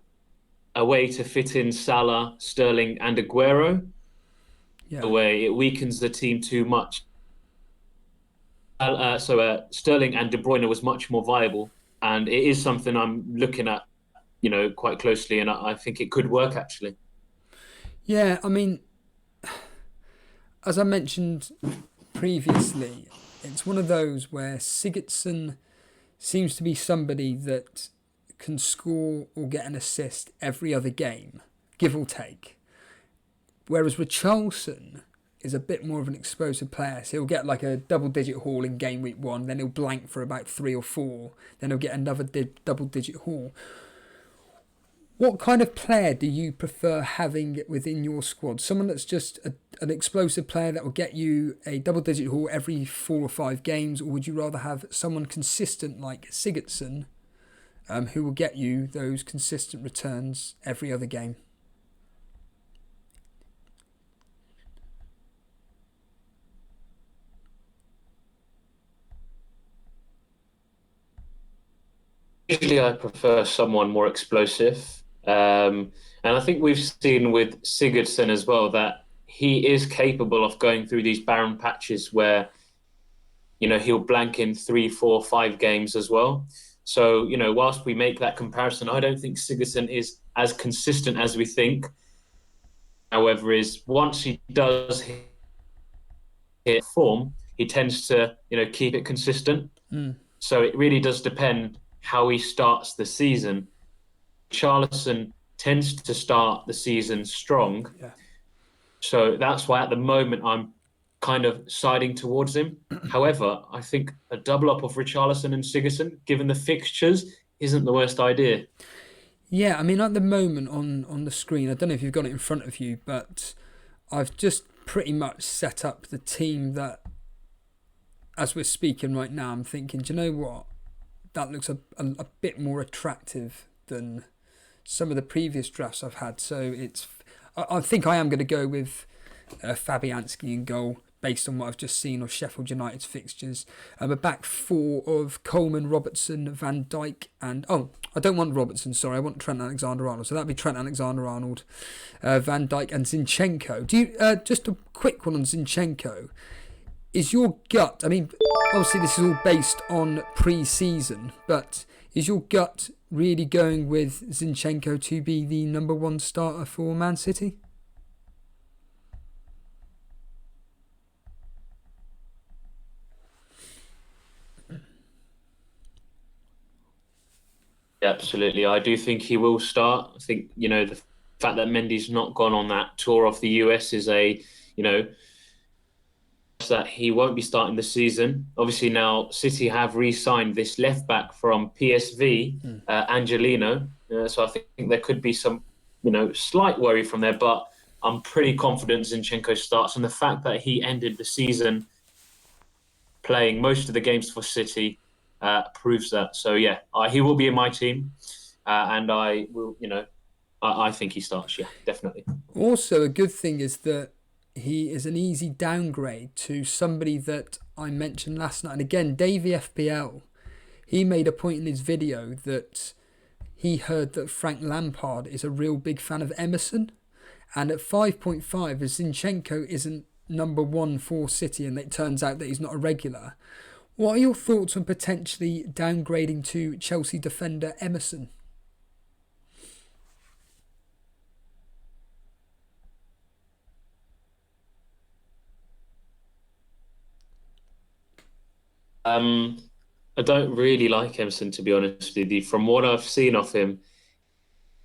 a way to fit in Salah, Sterling, and Aguero. Yeah. The way it weakens the team too much. Sterling and De Bruyne was much more viable, and it is something I'm looking at, quite closely, and I think it could work actually. Yeah, I mean, as I mentioned previously, it's one of those where Sigurdsson seems to be somebody that can score or get an assist every other game, give or take. Whereas Richarlison is a bit more of an explosive player. So he'll get like a double-digit haul in game week 1, then he'll blank for about 3 or 4, then he'll get another double-digit haul. What kind of player do you prefer having within your squad? Someone that's just an explosive player that will get you a double-digit haul every 4 or 5 games, or would you rather have someone consistent like Sigurdsson, who will get you those consistent returns every other game? Usually, I prefer someone more explosive, and I think we've seen with Sigurdsson as well that he is capable of going through these barren patches where he'll blank in 3, 4, 5 games as well. So whilst we make that comparison, I don't think Sigurdsson is as consistent as we think. However, is once he does hit form, he tends to keep it consistent. So it really does depend how he starts the season. Charlison tends to start the season strong. Yeah. So that's why at the moment I'm kind of siding towards him. However, I think a double up of Richarlison and Sigurdsson, given the fixtures, isn't the worst idea. Yeah, I mean, at the moment on the screen, I don't know if you've got it in front of you, but I've just pretty much set up the team that, as we're speaking right now, I'm thinking, do you know what? That looks a bit more attractive than some of the previous drafts I've had. So I think I am going to go with Fabianski in goal, based on what I've just seen of Sheffield United's fixtures. A back four of Coleman, Robertson, Van Dijk, and I don't want Robertson, sorry, I want Trent Alexander-Arnold. So that'd be Trent Alexander-Arnold, Van Dijk, and Zinchenko. Do you just a quick one on Zinchenko? Is your gut, I mean, obviously this is all based on pre-season, but is your gut really going with Zinchenko to be the number 1 starter for Man City? Absolutely. I do think he will start. I think, the fact that Mendy's not gone on that tour of the US is that he won't be starting the season. Obviously now City have re-signed this left back from PSV, Angelino. So I think there could be some, slight worry from there, but I'm pretty confident Zinchenko starts. And the fact that he ended the season playing most of the games for City proves that. So yeah, he will be in my team, and I will, I think he starts. Yeah, definitely. Also, a good thing is that he is an easy downgrade to somebody that I mentioned last night. And again, Davey FPL, he made a point in his video that he heard that Frank Lampard is a real big fan of Emerson. And at 5.5, as Zinchenko isn't number one for City and it turns out that he's not a regular, what are your thoughts on potentially downgrading to Chelsea defender Emerson? Um, I don't really like Emerson, to be honest with you. From what I've seen of him,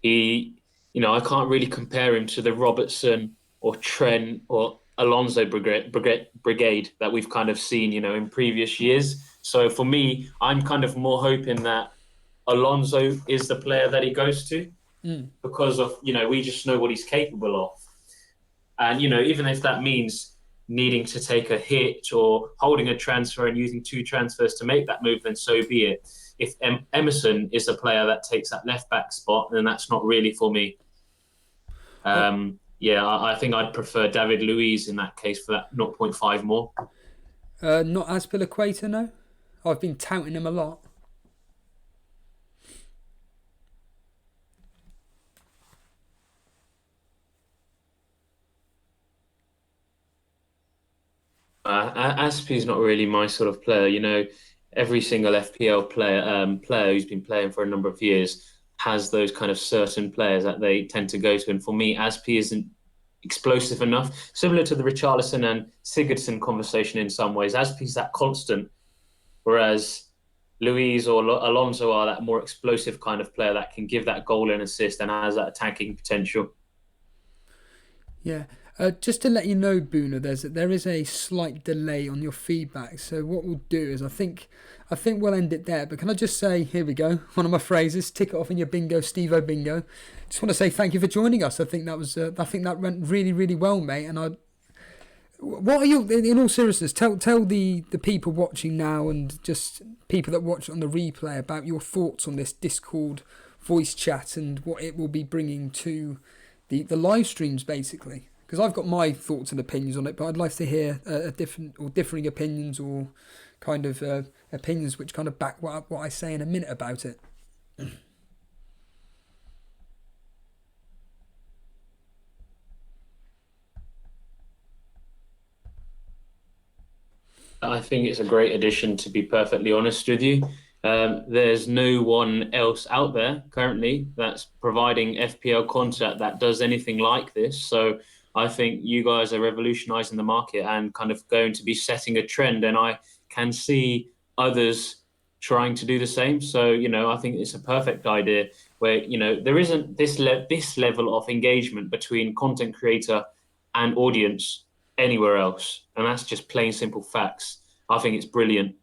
I can't really compare him to the Robertson or Trent or Alonso brigade that we've kind of seen, in previous years. So for me, I'm kind of more hoping that Alonso is the player that he goes to because of, we just know what he's capable of. And, even if that means needing to take a hit or holding a transfer and using two transfers to make that move, then so be it. If Emerson is the player that takes that left back spot, then that's not really for me. Yeah, I think I'd prefer David Luiz in that case for that zero point 0.5 more. Not Azpilicueta, no. I've been touting him a lot. Aspie's not really my sort of player. Every single FPL player who's been playing for a number of years has those kind of certain players that they tend to go to. And for me, Aspie isn't explosive enough. Similar to the Richarlison and Sigurdsson conversation in some ways. Aspie's that constant, whereas Luiz or Alonso are that more explosive kind of player that can give that goal and assist and has that attacking potential. Yeah. Just to let you know, Boona, there is a slight delay on your feedback. So what we'll do is I think we'll end it there. But can I just say, here we go, one of my phrases, tick it off in your bingo, Steve-O bingo. Just want to say thank you for joining us. I think that went really, really well, mate. And what are you, in all seriousness, tell the people watching now and just people that watch on the replay about your thoughts on this Discord voice chat and what it will be bringing to the live streams, basically. Because I've got my thoughts and opinions on it, but I'd like to hear differing opinions or kind of opinions which kind of back what I say in a minute about it. I think it's a great addition, to be perfectly honest with you. There's no one else out there currently that's providing FPL content that does anything like this. So I think you guys are revolutionizing the market and kind of going to be setting a trend. And I can see others trying to do the same. So, I think it's a perfect idea where, there isn't this level of engagement between content creator and audience anywhere else. And that's just plain simple facts. I think it's brilliant.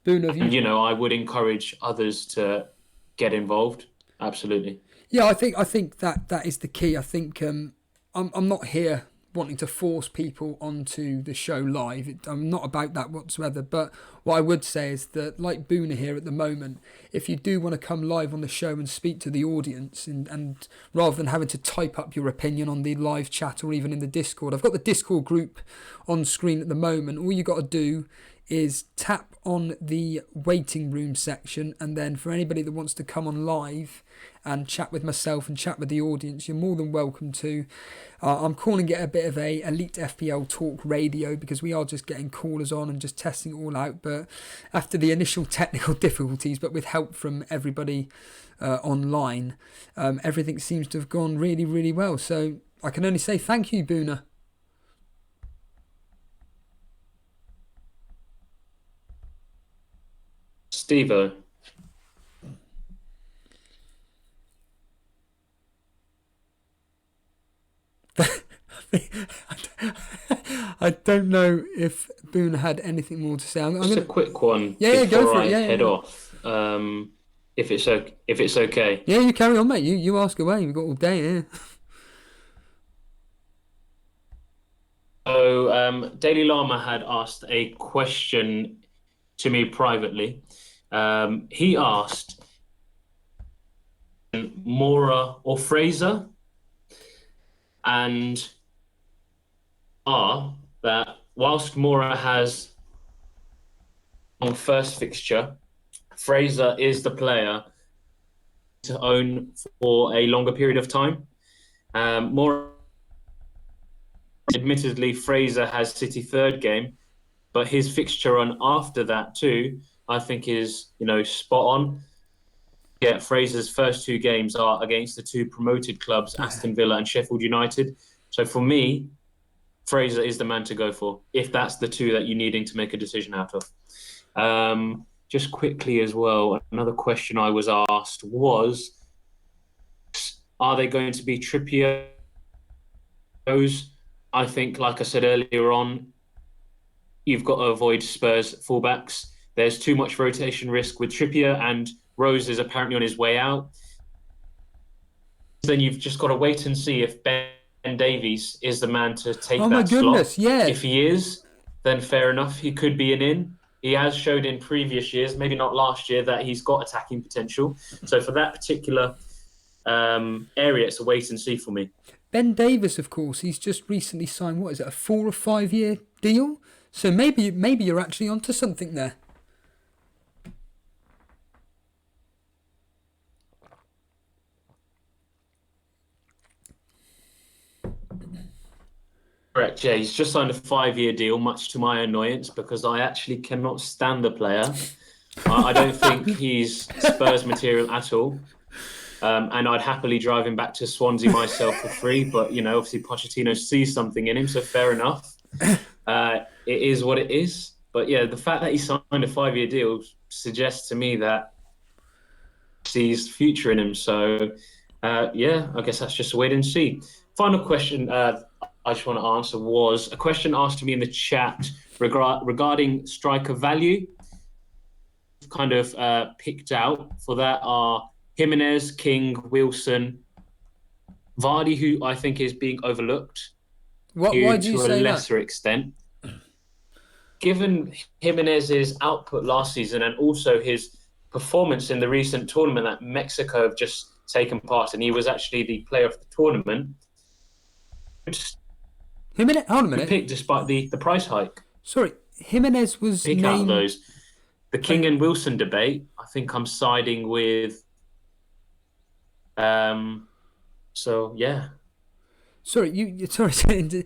Boone, And, I would encourage others to get involved. Absolutely. Yeah, I think that is the key. I think I'm not here wanting to force people onto the show live. I'm not about that whatsoever. But what I would say is that, like Boona here at the moment, if you do want to come live on the show and speak to the audience, and rather than having to type up your opinion on the live chat or even in the Discord, I've got the Discord group on screen at the moment. All you got to do is tap on the waiting room section, and then for anybody that wants to come on live and chat with myself and chat with the audience, you're more than welcome to. I'm calling it a bit of a Elite FPL talk radio because we are just getting callers on and just testing it all out. But after the initial technical difficulties, but with help from everybody online, everything seems to have gone really, really well. So I can only say thank you, Boona. Steve-O. I don't know if Boone had anything more to say. Just a quick one. Yeah, go for it. Yeah, head off. If it's okay. Yeah, you carry on, mate. You ask away. We've got all day here. So, Daily Llama had asked a question to me privately. He asked, Mora or Fraser, and are that whilst Mora has on first fixture, Fraser is the player to own for a longer period of time. More admittedly, Fraser has City third game, but his fixture on after that too, I think is spot on. Yeah, Fraser's first 2 games are against the 2 promoted clubs, Aston Villa and Sheffield United. So for me, Fraser is the man to go for if that's the 2 that you're needing to make a decision out of. Just quickly as well, another question I was asked was, are they going to be Trippier's? I think, like I said earlier on, you've got to avoid Spurs fullbacks. There's too much rotation risk with Trippier, and Rose is apparently on his way out. Then you've just got to wait and see if Ben Davies is the man to take that slot. Yeah. If he is, then fair enough. He could be an in. He has showed in previous years, maybe not last year, that he's got attacking potential. So for that particular area, it's a wait and see for me. Ben Davies, of course, he's just recently signed, what is it, a 4 or 5 year deal? So maybe you're actually onto something there. Correct, yeah. He's just signed a 5-year deal, much to my annoyance, because I actually cannot stand the player. I don't think he's Spurs material at all. And I'd happily drive him back to Swansea myself for free. But, obviously Pochettino sees something in him, so fair enough. It is what it is. But, yeah, the fact that he signed a 5-year deal suggests to me that he sees future in him. So, yeah, I guess that's just a wait and see. Final question I just want to answer was a question asked to me in the chat regarding striker value. Kind of picked out for that are Jimenez, King, Wilson, Vardy, who I think is being overlooked. Why do you say that? To a lesser extent. Given Jimenez's output last season and also his performance in the recent tournament that Mexico have just taken part in, he was actually the player of the tournament. Jimenez, hold a minute. Picked despite the price hike. Sorry, Jimenez was pick named... out those. The King and Wilson debate, I think I'm siding with. So yeah. Sorry, sorry.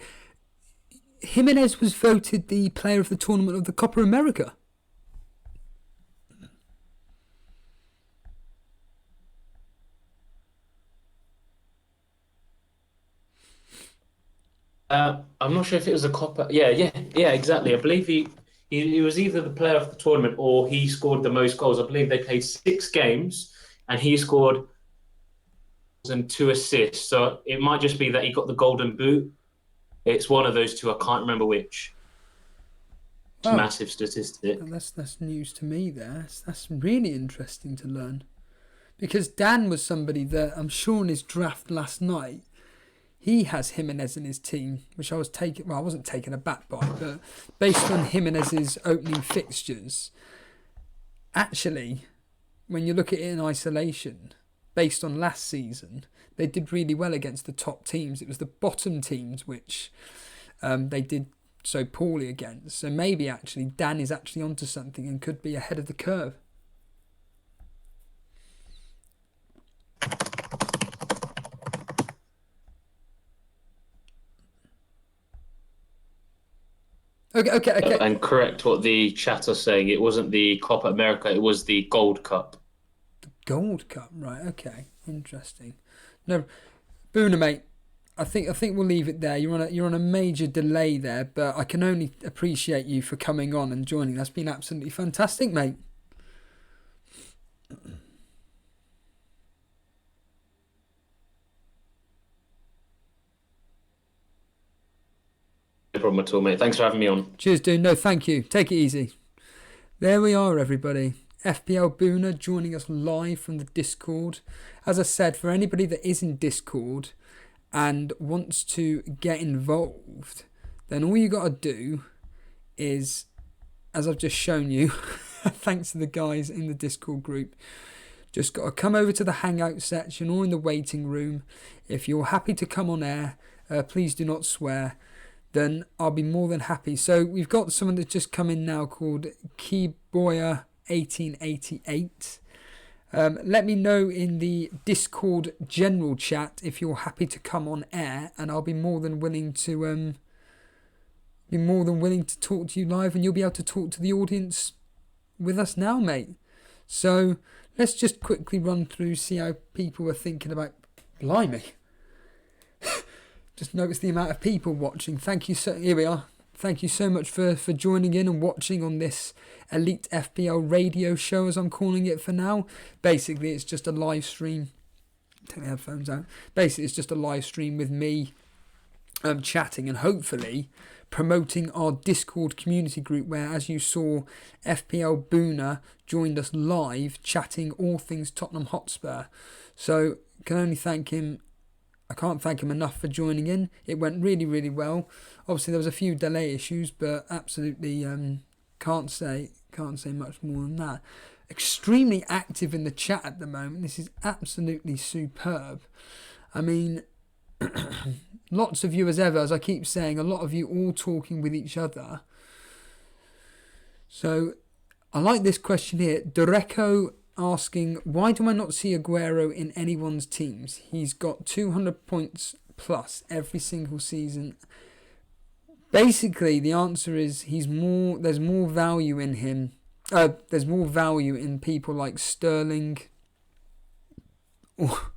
Jimenez was voted the player of the tournament of the Copa America. I'm not sure if it was a Copa. Yeah, exactly. I believe he was either the player of the tournament or he scored the most goals. I believe they played 6 games and he scored and 2 assists. So it might just be that he got the golden boot. It's one of those 2. I can't remember which. It's a massive statistic. That's news to me there. That's really interesting to learn. Because Dan was somebody that I'm sure in his draft last night, he has Jimenez in his team, which I was taken. Well, I wasn't taken aback by, but based on Jimenez's opening fixtures, actually, when you look at it in isolation, based on last season, they did really well against the top teams. It was the bottom teams which they did so poorly against. So maybe actually Dan is actually onto something and could be ahead of the curve. Okay. And correct what the chat are saying. It wasn't the Copa America. It was the Gold Cup. The Gold Cup, right? Okay, interesting. No, Boona, mate. I think we'll leave it there. You're on a major delay there, but I can only appreciate you for coming on and joining. That's been absolutely fantastic, mate. No problem at all, mate. Thanks for having me on. Cheers, dude. No, thank you. Take it easy. There we are, everybody. FPL Boona joining us live from the Discord. As I said, for anybody that is in Discord and wants to get involved, then all you got to do is, as I've just shown you, thanks to the guys in the Discord group, Just got to come over to the hangout section or in the waiting room. If you're happy to come on air, please do not swear, then I'll be more than happy. So we've got someone that's just come in now called Keyboya1888. Let me know in the Discord general chat if you're happy to come on air, and I'll be more than willing to talk to you live, and you'll be able to talk to the audience with us now, mate. So let's just quickly run through, see how people are thinking about. Blimey. Just notice the amount of people watching. Thank you here we are. Thank you so much for joining in and watching on this Elite FPL radio show, as I'm calling it for now. Basically, it's just a live stream. Take the headphones out. Basically, it's just a live stream with me chatting and hopefully promoting our Discord community group, where, as you saw, FPL Boona joined us live chatting all things Tottenham Hotspur. So, can only thank him. I can't thank him enough for joining in. It went really, really well. Obviously, there was a few delay issues, but absolutely can't say much more than that. Extremely active in the chat at the moment. This is absolutely superb. I mean, lots of you as ever, as I keep saying, a lot of you all talking with each other. So, I like this question here. Dureco asking, why do I not see Aguero in anyone's teams? He's got 200 points plus every single season. Basically, the answer is there's more value in him. There's more value in people like Sterling. Oh,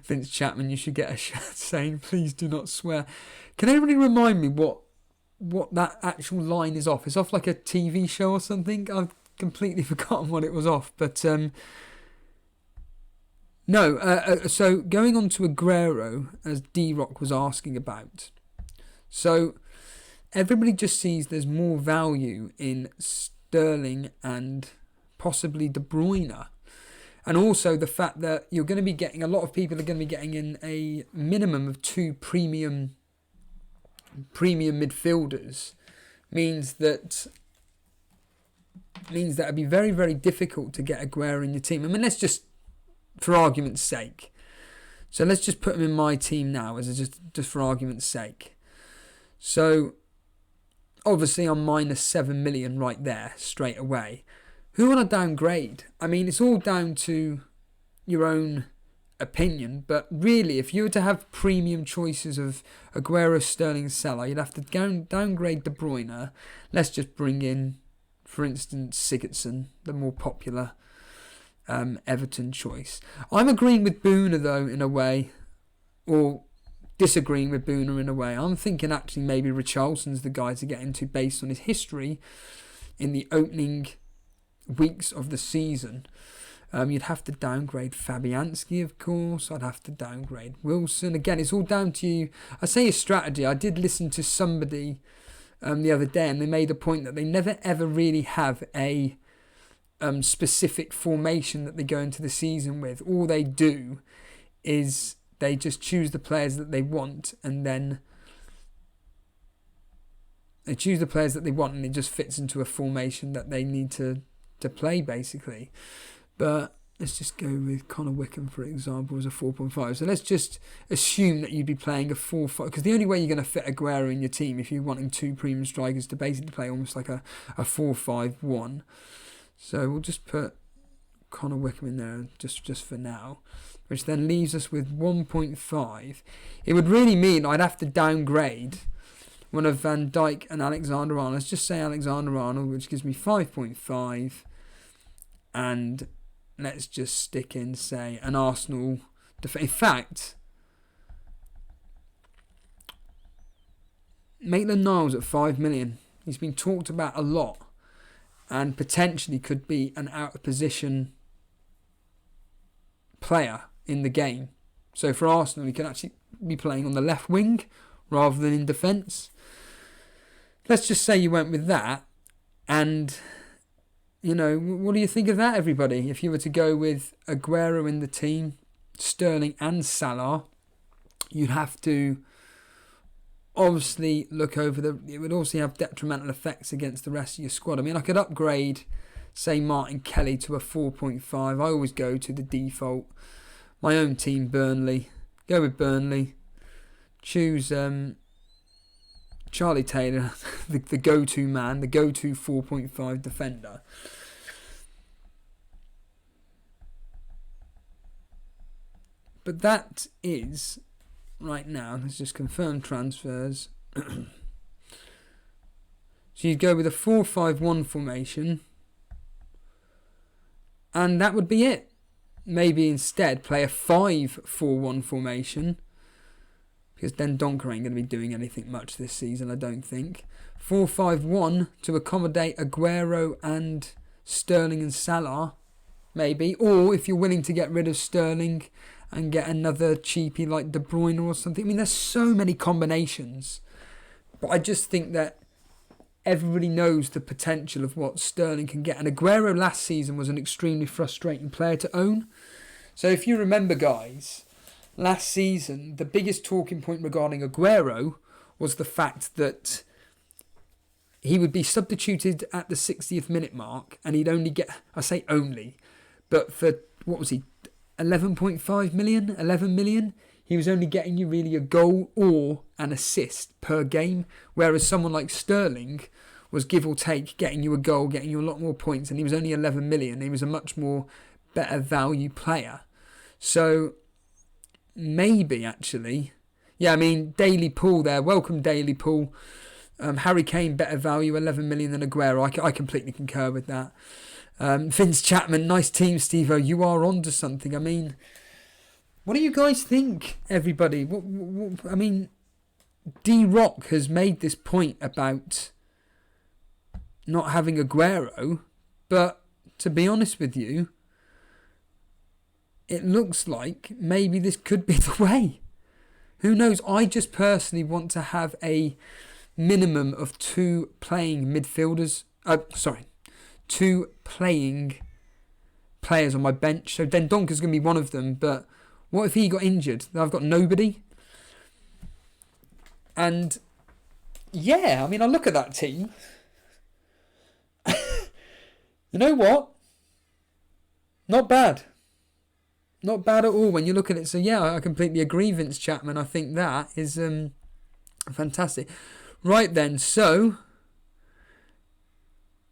Vince Chapman, you should get a shirt saying, please do not swear. Can anybody remind me what that actual line is off? It's off like a TV show or something? I've completely forgotten what it was off, but so going on to Aguero, as D-Rock was asking about, so everybody just sees there's more value in Sterling and possibly De Bruyne, and also the fact that you're going to be getting, a lot of people are going to be getting in a minimum of 2 premium midfielders, means that it'd be very, very difficult to get Aguero in your team. I mean, let's just, for argument's sake, so let's just put him in my team now, as just for argument's sake. So, obviously I'm minus 7 million right there, straight away. Who will I downgrade? I mean, it's all down to your own opinion, but really, if you were to have premium choices of Aguero, Sterling, Salah, you'd have to downgrade De Bruyne. Let's just bring in, for instance, Sigurdsson, the more popular Everton choice. I'm agreeing with Boona, though, in a way, or disagreeing with Boona in a way. I'm thinking actually maybe Richarlison's the guy to get into based on his history in the opening weeks of the season. You'd have to downgrade Fabianski, of course. I'd have to downgrade Wilson. Again, it's all down to you. I say a strategy. I did listen to somebody the other day, and they made a point that they never ever really have a specific formation that they go into the season with. All they do is they just choose the players that they want, and then they choose the players that they want, and it just fits into a formation that they need to play, basically. But let's just go with Connor Wickham, for example, as a 4.5. So let's just assume that you'd be playing a 4-5, because the only way you're going to fit Aguero in your team, if you're wanting 2 premium strikers, to basically play almost like a 4-5-1. So we'll just put Connor Wickham in there just for now, which then leaves us with 1.5. It would really mean I'd have to downgrade one of Van Dijk and Alexander-Arnold. Let's just say Alexander-Arnold, which gives me 5.5, and let's just stick in, say, an Arsenal defence. In fact, Maitland-Niles at 5 million. He's been talked about a lot, and potentially could be an out-of-position player in the game. So for Arsenal, he could actually be playing on the left wing rather than in defence. Let's just say you went with that, and you know, what do you think of that, everybody? If you were to go with Aguero in the team, Sterling and Salah, you'd have to obviously look over it would also have detrimental effects against the rest of your squad. I mean, I could upgrade say Martin Kelly to a 4.5. I always go to the default. My own team, Burnley. Go with Burnley. Choose Charlie Taylor, the go-to man, the go-to 4.5 defender. But that is, right now, let's just confirm transfers. So you'd go with a 4-5-1 formation, and that would be it. Maybe instead play a 5-4-1 formation, because Dendoncker ain't going to be doing anything much this season, I don't think. 4-5-1 to accommodate Aguero and Sterling and Salah, maybe. Or if you're willing to get rid of Sterling and get another cheapie like De Bruyne or something. I mean, there's so many combinations. But I just think that everybody knows the potential of what Sterling can get. And Aguero last season was an extremely frustrating player to own. So if you remember, guys, last season, the biggest talking point regarding Aguero was the fact that he would be substituted at the 60th minute mark and he'd only get, I say only, but for, what was he, 11.5 million, 11 million? He was only getting you really a goal or an assist per game, whereas someone like Sterling was give or take getting you a goal, getting you a lot more points, and he was only 11 million. He was a much more better value player. So maybe actually, yeah, I mean, Daily Pool there, welcome Daily Pool. Harry Kane, better value, 11 million than Aguero. I completely concur with that. Vince Chapman, nice team, Steve-O. You are on to something. I mean, what do you guys think, everybody? I mean, D-Rock has made this point about not having Aguero, but to be honest with you, it looks like maybe this could be the way. Who knows? I just personally want to have a minimum of two playing midfielders. Two playing players on my bench. So Dendonker's going to be one of them, but what if he got injured? I've got nobody. And yeah, I mean, I look at that team. You know what? Not bad. Not bad at all when you look at it. So yeah, I completely agree, Vince Chapman. I think that is fantastic. Right then, so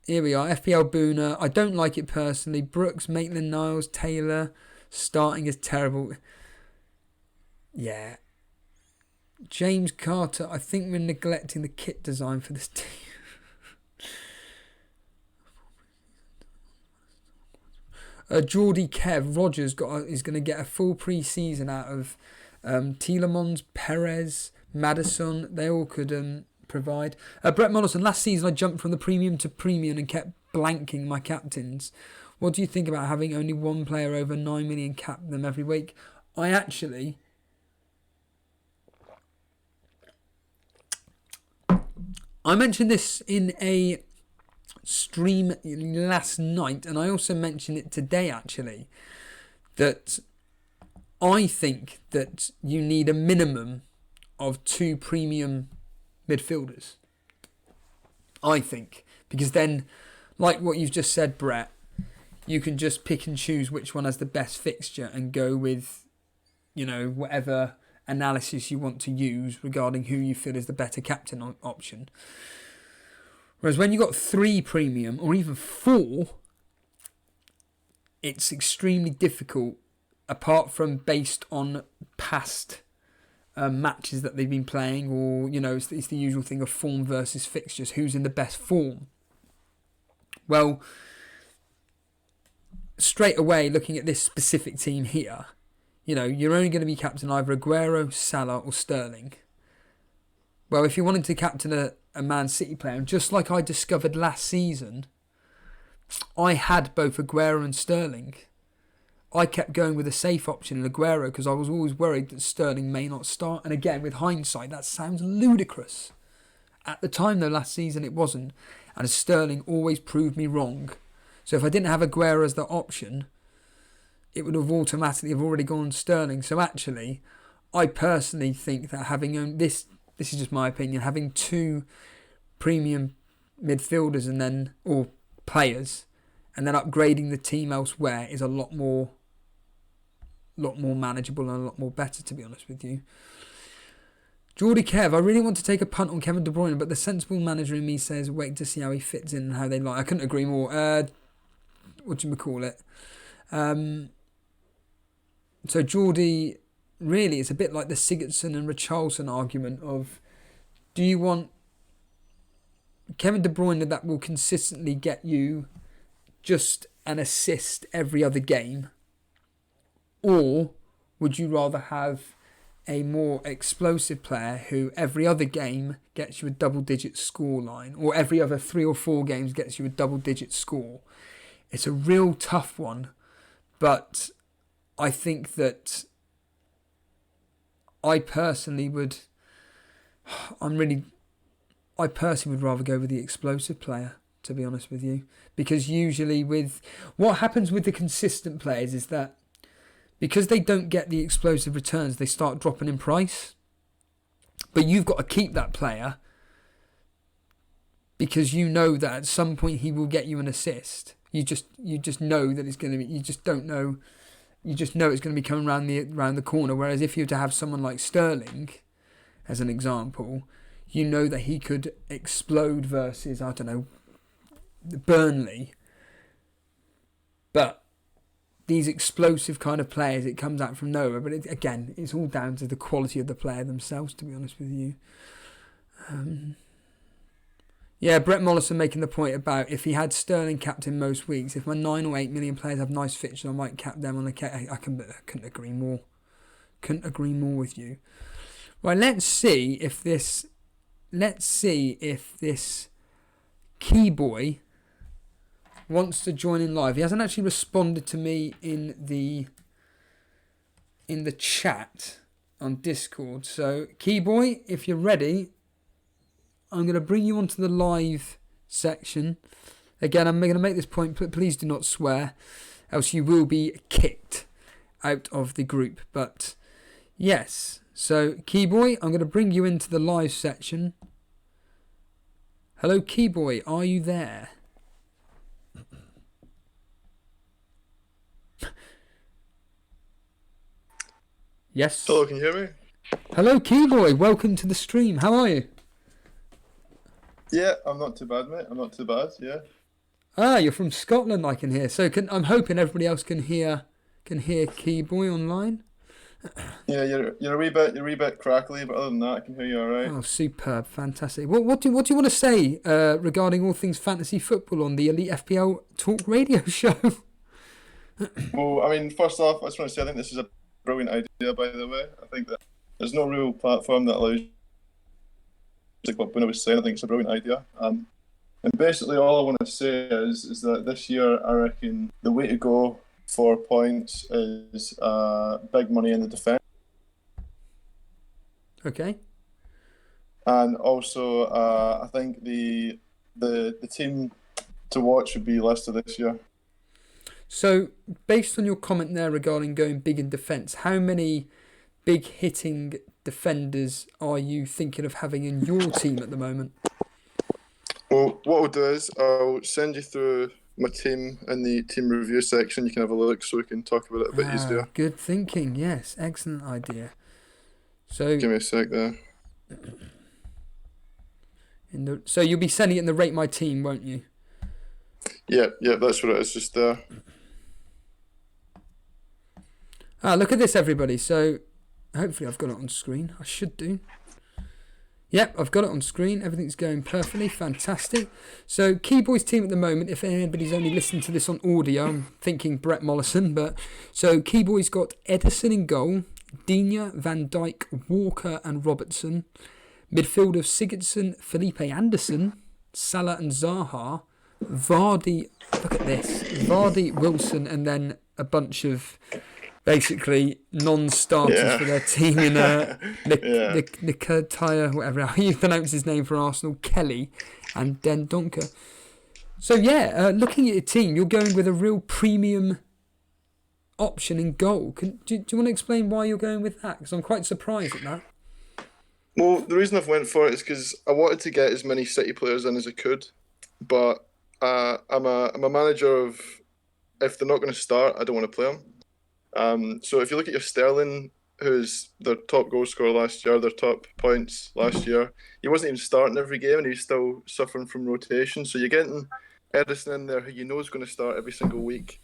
here we are. FPL Booner. I don't like it personally. Brooks, Maitland-Niles, Taylor starting is terrible. Yeah. James Carter. I think we're neglecting the kit design for this team. Geordie Kev Rogers is going to get a full pre-season out of Tielemans, Perez, Maddison. They all could provide. Brett Mollison, last season I jumped from the premium to premium and kept blanking my captains. What do you think about having only one player over 9 million cap them every week? I mentioned this in a stream last night, and I also mentioned it today actually, that I think that you need a minimum of 2 premium midfielders. I think, because then, like what you've just said, Brett, you can just pick and choose which one has the best fixture and go with, you know, whatever analysis you want to use regarding who you feel is the better captain option. Whereas when you've got 3 premium or even 4, it's extremely difficult, apart from based on past matches that they've been playing, or, you know, it's the usual thing of form versus fixtures. Who's in the best form? Well, straight away, looking at this specific team here, you know, you're only going to be captain either Aguero, Salah or Sterling. Well, if you wanted to captain a Man City player, and just like I discovered last season, I had both Aguero and Sterling. I kept going with a safe option in Aguero because I was always worried that Sterling may not start. And again, with hindsight, that sounds ludicrous. At the time, though, last season, it wasn't. And Sterling always proved me wrong. So if I didn't have Aguero as the option, it would have automatically have already gone Sterling. So actually, I personally think that having this is just my opinion, having 2 premium midfielders and then, or players, and then upgrading the team elsewhere is a lot more manageable and a lot more better, to be honest with you. Geordie Kev, I really want to take a punt on Kevin De Bruyne, but the sensible manager in me says wait to see how he fits in and how they like. I couldn't agree more. What do you call it? So Geordie, really, it's a bit like the Sigurdsson and Richarlison argument of, do you want Kevin De Bruyne that will consistently get you just an assist every other game, or would you rather have a more explosive player who every other game gets you a double-digit score line, or every other 3 or 4 games gets you a double-digit score? It's a real tough one, but I think that I personally would rather go with the explosive player, to be honest with you, because usually with what happens with the consistent players is that because they don't get the explosive returns, they start dropping in price. But you've got to keep that player because you know that at some point he will get you an assist. You just know that it's going to be. You just don't know. You just know it's going to be coming round the corner. Whereas if you were to have someone like Sterling, as an example, you know that he could explode versus, I don't know, Burnley. But these explosive kind of players, it comes out from nowhere. But again, it's all down to the quality of the player themselves, to be honest with you. Yeah, Brett Mollison making the point about if he had Sterling captain most weeks, if my 9 or 8 million players have nice fixtures, I might cap them on the case. I couldn't agree more. Couldn't agree more with you. Right, let's see if this Keyboy wants to join in live. He hasn't actually responded to me in the chat on Discord. So, Keyboy, if you're ready, I'm going to bring you onto the live section. Again, I'm going to make this point, please do not swear, else you will be kicked out of the group. But, yes. So, Keyboy, I'm going to bring you into the live section. Hello, Keyboy, are you there? Yes. Hello, can you hear me? Hello, Keyboy. Welcome to the stream. How are you? Yeah, I'm not too bad, mate. I'm not too bad. Yeah. Ah, you're from Scotland, I can hear. So I'm hoping everybody else can hear Keyboy online. Yeah, you're a wee bit crackly, but other than that, I can hear you all right. Oh, superb, fantastic. What do you want to say regarding all things fantasy football on the Elite FPL Talk Radio show? Well, I mean, first off, I just want to say I think this is a brilliant idea. By the way, I think that there's no real platform that allows. Like what Bruno was saying, I think it's a brilliant idea. And basically, all I want to say is that this year, I reckon the way to go for points is big money in the defence. Okay. And also, I think the team to watch would be Leicester this year. So, based on your comment there regarding going big in defence, how many big hitting defenders are you thinking of having in your team at the moment? Well, what I'll do is I'll send you through my team in the team review section. You can have a look so we can talk about it a bit easier. Good thinking, yes. Excellent idea. So, give me a sec there. So you'll be sending it in the Rate My Team, won't you? Yeah, that's what it is, just there. Look at this, everybody. So, hopefully I've got it on screen. I should do. Yep, I've got it on screen. Everything's going perfectly. Fantastic. So, Keyboy's team at the moment, if anybody's only listening to this on audio, I'm thinking Brett Mollison. So, Keyboy's got Edison in goal, Digne, Van Dijk, Walker and Robertson. Midfield of Sigurdsson, Felipe Anderson, Salah and Zaha. Vardy, look at this. Vardy, Wilson, and then a bunch of basically non-starters for their team in Nikitaya, whatever how you pronounce his name for Arsenal, Kelly and Den Donker. So looking at your team, you're going with a real premium option in goal. Do you want to explain why you're going with that? Because I'm quite surprised at that. Well, the reason I've went for it is because I wanted to get as many City players in as I could, but I'm a manager of, if they're not going to start, I don't want to play them. So if you look at your Sterling, who's their top goal scorer last year, their top points last year, he wasn't even starting every game, and he's still suffering from rotation. So you're getting Edison in there, who you know is going to start every single week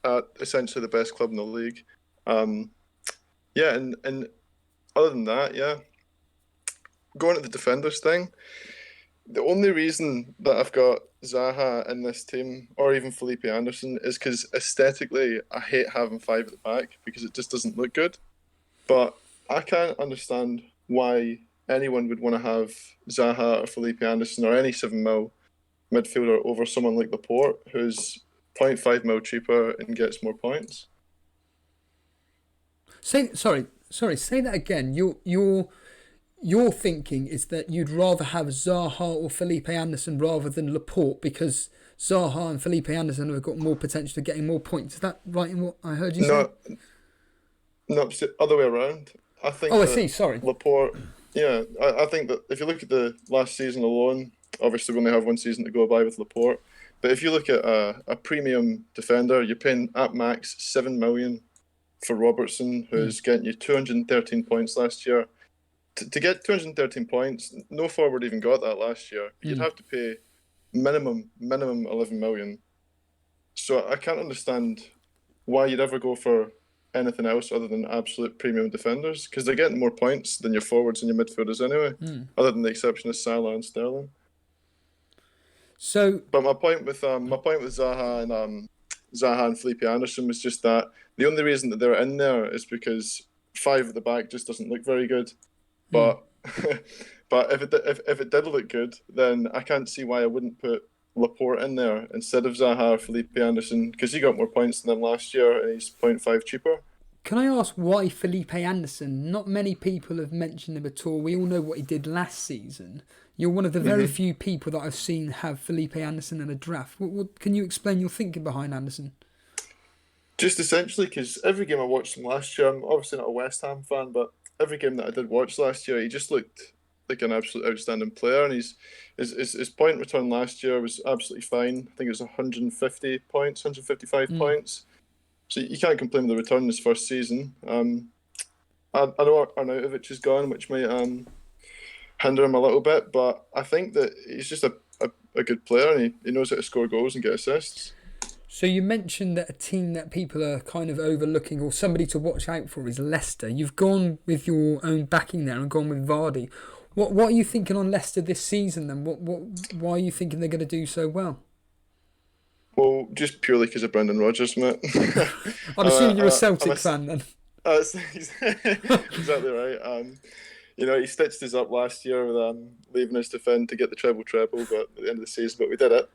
at essentially the best club in the league. Yeah, and other than that, yeah, going to the defenders thing, the only reason that I've got Zaha in this team, or even Felipe Anderson, is because aesthetically I hate having five at the back because it just doesn't look good. But I can't understand why anyone would want to have Zaha or Felipe Anderson or any 7 mil midfielder over someone like Laporte, who's 0.5 mil cheaper and gets more points. Say that again. Your thinking is that you'd rather have Zaha or Felipe Anderson rather than Laporte because Zaha and Felipe Anderson have got more potential of getting more points. Is that right in what I heard you say? No, it's the other way around. I think. Oh, I see. Sorry. Laporte. Yeah, I think that if you look at the last season alone, obviously we only have one season to go by with Laporte. But if you look at a premium defender, you're paying at max 7 million for Robertson, who's getting you 213 points last year. To get 213 points, no forward even got that last year. You'd have to pay minimum 11 million. So I can't understand why you'd ever go for anything else other than absolute premium defenders, because they're getting more points than your forwards and your midfielders anyway, other than the exception of Salah and Sterling. So, but my point with Zaha and Felipe Anderson was just that the only reason that they're in there is because 5 at the back just doesn't look very good. But but if it did look good, then I can't see why I wouldn't put Laporte in there instead of Zaha or Felipe Anderson, because he got more points than them last year and he's 0.5 cheaper. Can I ask why Felipe Anderson? Not many people have mentioned him at all. We all know what he did last season. You're one of the very few people that I've seen have Felipe Anderson in a draft. What can you explain your thinking behind Anderson? Just essentially because every game I watched him last year, I'm obviously not a West Ham fan, but every game that I did watch last year, he just looked like an absolute outstanding player, and his point return last year was absolutely fine. I think it was 150 points, 155 points. So you can't complain with the return this first season. I know Arnautovic is gone, which might hinder him a little bit, but I think that he's just a good player, and he knows how to score goals and get assists. So you mentioned that a team that people are kind of overlooking or somebody to watch out for is Leicester. You've gone with your own backing there and gone with Vardy. What are you thinking on Leicester this season then? Why are you thinking they're going to do so well? Well, just purely because of Brendan Rodgers, mate. I'm assuming you're a Celtic fan then. That's exactly right. He stitched us up last year with leaving us defend to get the treble, but at the end of the season, but we did it.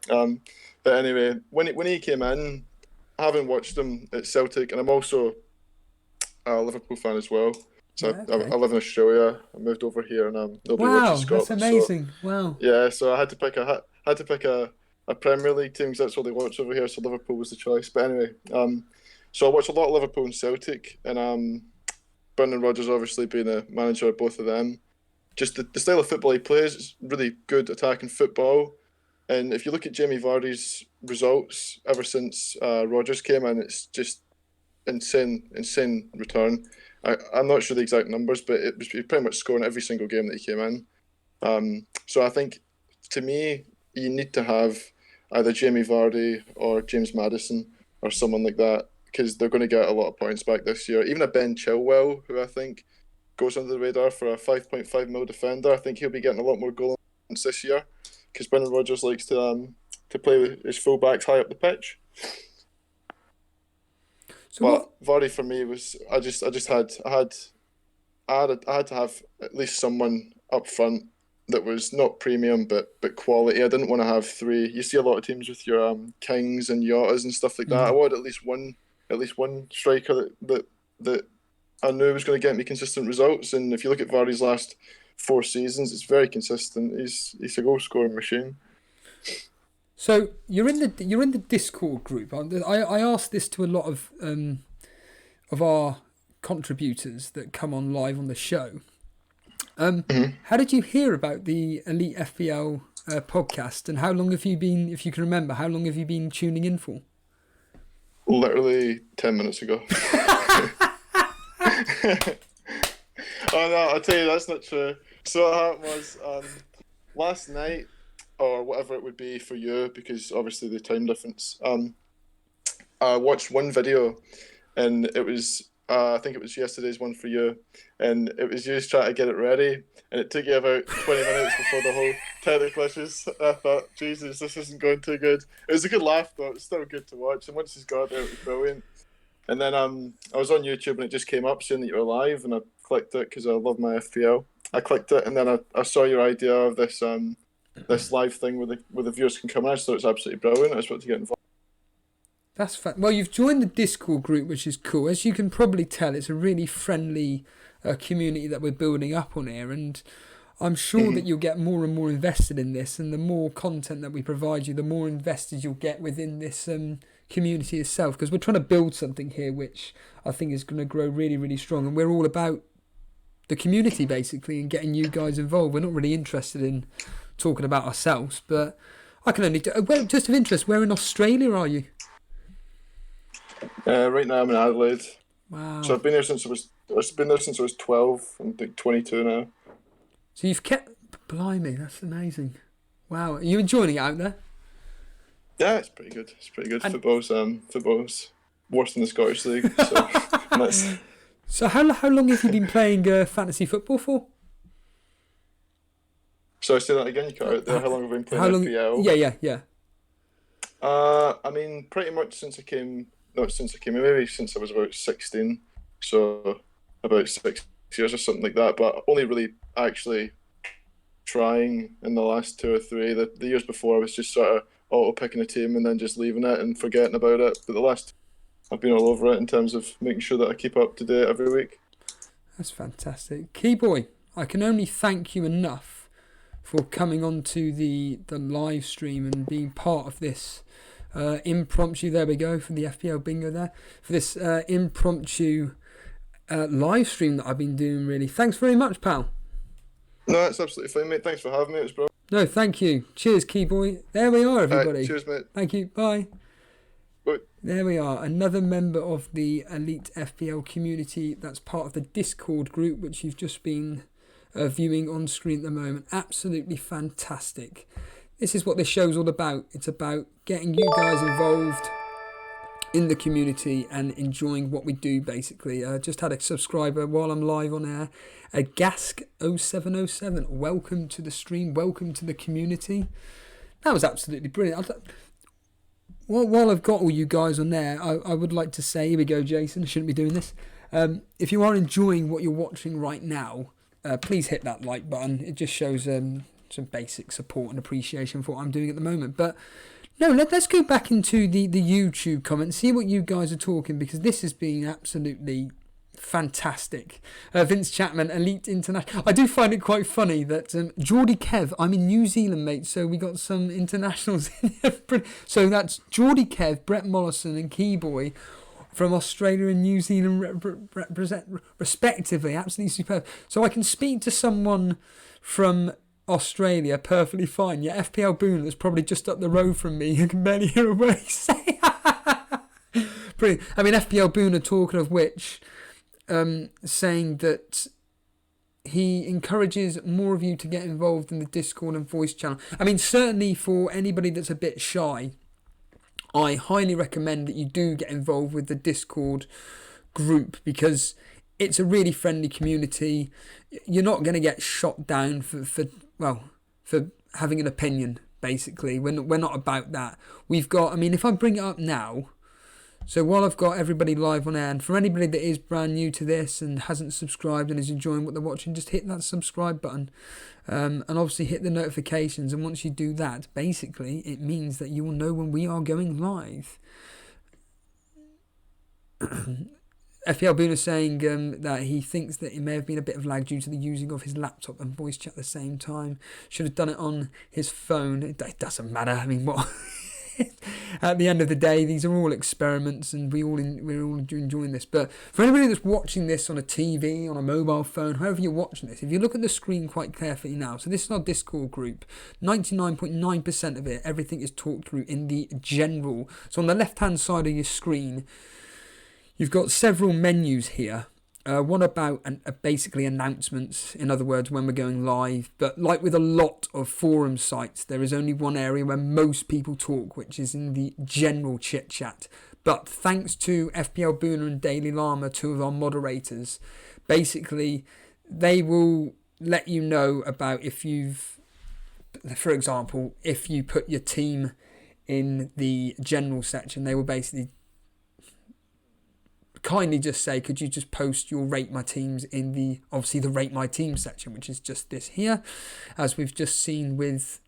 But anyway, when he came in, having watched him at Celtic, and I'm also a Liverpool fan as well. So I live in Australia. I moved over here, and nobody watches Scotland. That's amazing! So, wow. Yeah, so I had to pick a Premier League team because that's what they watch over here. So Liverpool was the choice. But anyway, so I watched a lot of Liverpool and Celtic, and Brendan Rodgers obviously being a manager of both of them. Just the style of football he plays is really good attacking football. And if you look at Jamie Vardy's results ever since Rodgers came in, it's just insane return. I'm not sure the exact numbers, but it was pretty much scoring every single game that he came in. So I think, to me, you need to have either Jamie Vardy or James Maddison or someone like that, because they're going to get a lot of points back this year. Even a Ben Chilwell, who I think goes under the radar for a 5.5 mil defender, I think he'll be getting a lot more goals this year, because Brendan Rodgers likes to play with his full-backs high up the pitch. But Vardy for me was I had to have at least someone up front that was not premium but quality. I didn't want to have 3. You see a lot of teams with your Kings and Yotas and stuff like that. I wanted at least one striker that I knew was going to get me consistent results. And if you look at Vardy's last 4 seasons, it's very consistent. He's a goal scoring machine. So you're in the Discord group. I asked this to a lot of our contributors that come on live on the show. How did you hear about the Elite FPL podcast, and how long have you been, if you can remember, how long have you been tuning in for? Literally 10 minutes ago. Oh no, I'll tell you that's not true. So what happened was last night, or whatever it would be for you, because obviously the time difference. I watched one video, and it was I think it was yesterday's one for you, and it was you just trying to get it ready, and it took you about 20 minutes before the whole technical issues. I thought, Jesus, this isn't going too good. It was a good laugh though. It was still good to watch, and once he's got there, it was brilliant. And then I was on YouTube and it just came up saying that you were live, and I clicked it because I love my FPL. I clicked it, and then I saw your idea of this this live thing where the viewers can come in. I just thought it was absolutely brilliant. I just wanted to get involved. That's well, you've joined the Discord group, which is cool. As you can probably tell, it's a really friendly community that we're building up on here, and I'm sure that you'll get more and more invested in this, and the more content that we provide you, the more invested you'll get within this community itself, because we're trying to build something here which I think is going to grow really, really strong, and we're all about the community basically and getting you guys involved. We're not really interested in talking about ourselves, but I can only well, just of interest, where in Australia are you? Right now I'm in Adelaide. Wow. So I've been there since I was 12. I'm like 22 now. So you've kept, blimey, that's amazing. Wow, are you enjoying it out there? Yeah, it's pretty good. It's pretty good. And football's worse than the Scottish League. So that's... So how long have you been playing fantasy football for? So I say that again. You cut out there. How long have I been playing FPL? Yeah. I mean, pretty much since I came. Not since I came. Maybe since I was about 16. So about 6 years or something like that. But only really actually trying in the last 2 or 3. The years before I was just sort of auto picking a team and then just leaving it and forgetting about it. But the last, I've been all over it in terms of making sure that I keep up to date every week. That's fantastic. Keyboy, I can only thank you enough for coming on to the live stream and being part of this impromptu, there we go, for the FPL bingo there, for this impromptu live stream that I've been doing, really. Thanks very much, pal. No, that's absolutely fine, mate. Thanks for having me. It was brilliant. No, thank you. Cheers, Keyboy. There we are, everybody. Cheers, mate. Thank you. Bye. Bye. There we are. Another member of the Elite FPL community that's part of the Discord group, which you've just been viewing on screen at the moment. Absolutely fantastic. This is what this show's all about. It's about getting you guys involved in the community and enjoying what we do, basically. Just had a subscriber while I'm live on air, a Gask0707. Welcome to the stream. Welcome to the community. That was absolutely brilliant. While I've got all you guys on there, I would like to say, here we go, Jason, I shouldn't be doing this. If you are enjoying what you're watching right now, please hit that like button. It just shows some basic support and appreciation for what I'm doing at the moment. But no, let's go back into the YouTube comments, see what you guys are talking, because this has been absolutely fantastic. Vince Chapman, Elite International. I do find it quite funny that Geordie Kev, I'm in New Zealand, mate, so we got some internationals in there. So that's Geordie Kev, Brett Mollison and Keyboy from Australia and New Zealand represent respectively. Absolutely superb. So I can speak to someone from Australia perfectly fine. Yeah, FPL Boone is probably just up the road from me. I can barely hear a word he's saying. Brilliant. I mean, FPL Boone are talking of which, saying that he encourages more of you to get involved in the Discord and voice channel. I mean, certainly for anybody that's a bit shy, I highly recommend that you do get involved with the Discord group, because it's a really friendly community. You're not going to get shot down for having an opinion, basically. We're not about that. We've got, I mean, if I bring it up now, so while I've got everybody live on air, and for anybody that is brand new to this and hasn't subscribed and is enjoying what they're watching, just hit that subscribe button. And obviously hit the notifications, and once you do that, basically, it means that you will know when we are going live. FPL Boone is saying that he thinks that it may have been a bit of lag due to the using of his laptop and voice chat at the same time. Should have done it on his phone. It doesn't matter. I mean, what? At the end of the day, these are all experiments, and we're all enjoying this. But for anybody that's watching this on a TV, on a mobile phone, however you're watching this, if you look at the screen quite carefully now, so this is our Discord group. 99.9% of it, everything is talked through in the general. So on the left-hand side of your screen, you've got several menus here. One about basically announcements, in other words, when we're going live. But like with a lot of forum sites, there is only one area where most people talk, which is in the general chit chat. But thanks to FPL Booner and Daily Llama, two of our moderators, basically they will let you know about if you've, for example, if you put your team in the general section, they will basically kindly just say, could you just post your rate my teams in the, obviously the rate my team section, which is just this here, as we've just seen with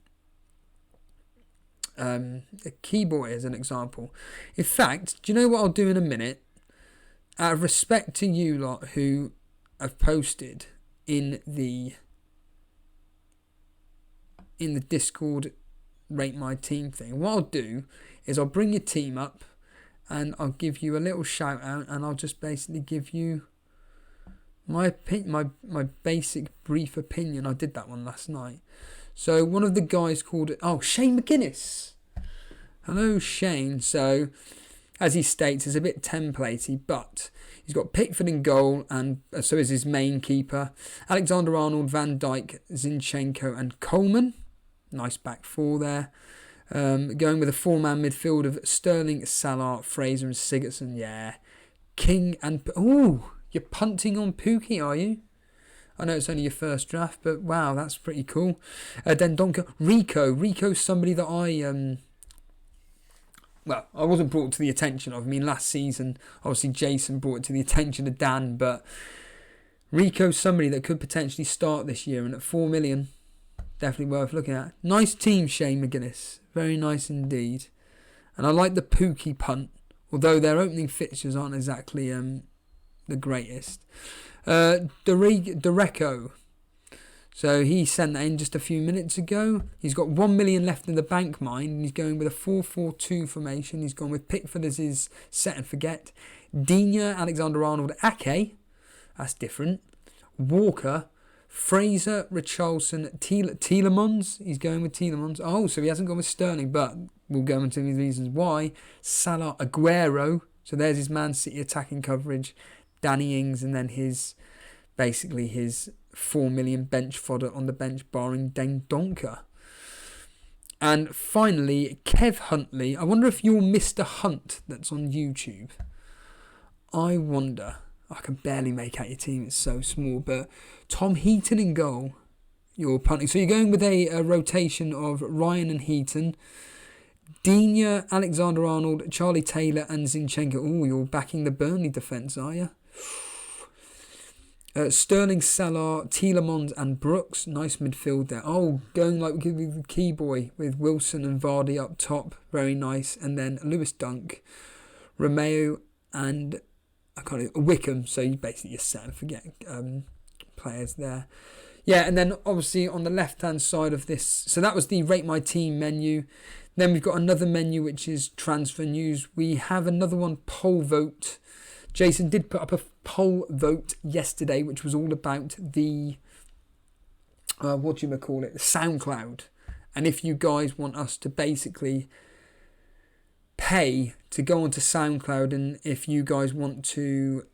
a keyboard as an example. In fact, do you know what I'll do in a minute? Out of respect to you lot who have posted in the Discord rate my team thing, what I'll do is I'll bring your team up and I'll give you a little shout out, and I'll just basically give you my basic brief opinion. I did that one last night. So one of the guys called Shane McGuinness. Hello Shane. So as he states, it's a bit templatey, but he's got Pickford in goal, and so is his main keeper. Alexander-Arnold, Van Dijk, Zinchenko and Coleman. Nice back four there. Going with a four-man midfield of Sterling, Salah, Fraser and Sigurdsson. Yeah. King and... Oh, you're punting on Pookie, are you? I know it's only your first draft, but wow, that's pretty cool. Then Donka. Rico's somebody that I wasn't brought to the attention of. I mean, last season, obviously Jason brought it to the attention of Dan, but Rico's somebody that could potentially start this year, and at 4 million, definitely worth looking at. Nice team, Shane McGuinness. Very nice indeed. And I like the Pookie punt, although their opening fixtures aren't exactly the greatest. Dereco. So he sent that in just a few minutes ago. He's got 1 million left in the bank mine. He's going with a 4-4-2 formation. He's gone with Pickford as his set and forget. Digne, Alexander-Arnold, Ake. That's different. Walker, Fraser, Richarlison, Tielemans. He's going with Tielemans. Oh, so he hasn't gone with Sterling, but we'll go into the reasons why. Salah, Aguero. So there's his Man City attacking coverage. Danny Ings, and then his 4 million bench fodder on the bench, barring Dendonka. And finally, Kev Huntley. I wonder if you're Mr. Hunt that's on YouTube. I wonder. I can barely make out your team, it's so small. But Tom Heaton in goal. You're punting. So you're going with a rotation of Ryan and Heaton. Digne, Alexander-Arnold, Charlie Taylor and Zinchenko. Oh, you're backing the Burnley defence, are you? Sterling, Salah, Tielemans and Brooks. Nice midfield there. Oh, going like with the key boy with Wilson and Vardy up top. Very nice. And then Lewis Dunk, Romeo and Wickham. So you basically just set and forget players there. Yeah, and then obviously on the left-hand side of this, so that was the Rate My Team menu. Then we've got another menu which is Transfer News. We have another one, Poll Vote. Jason did put up a poll vote yesterday, which was all about the, the SoundCloud. And if you guys want us to basically pay to go onto SoundCloud, and if you guys want to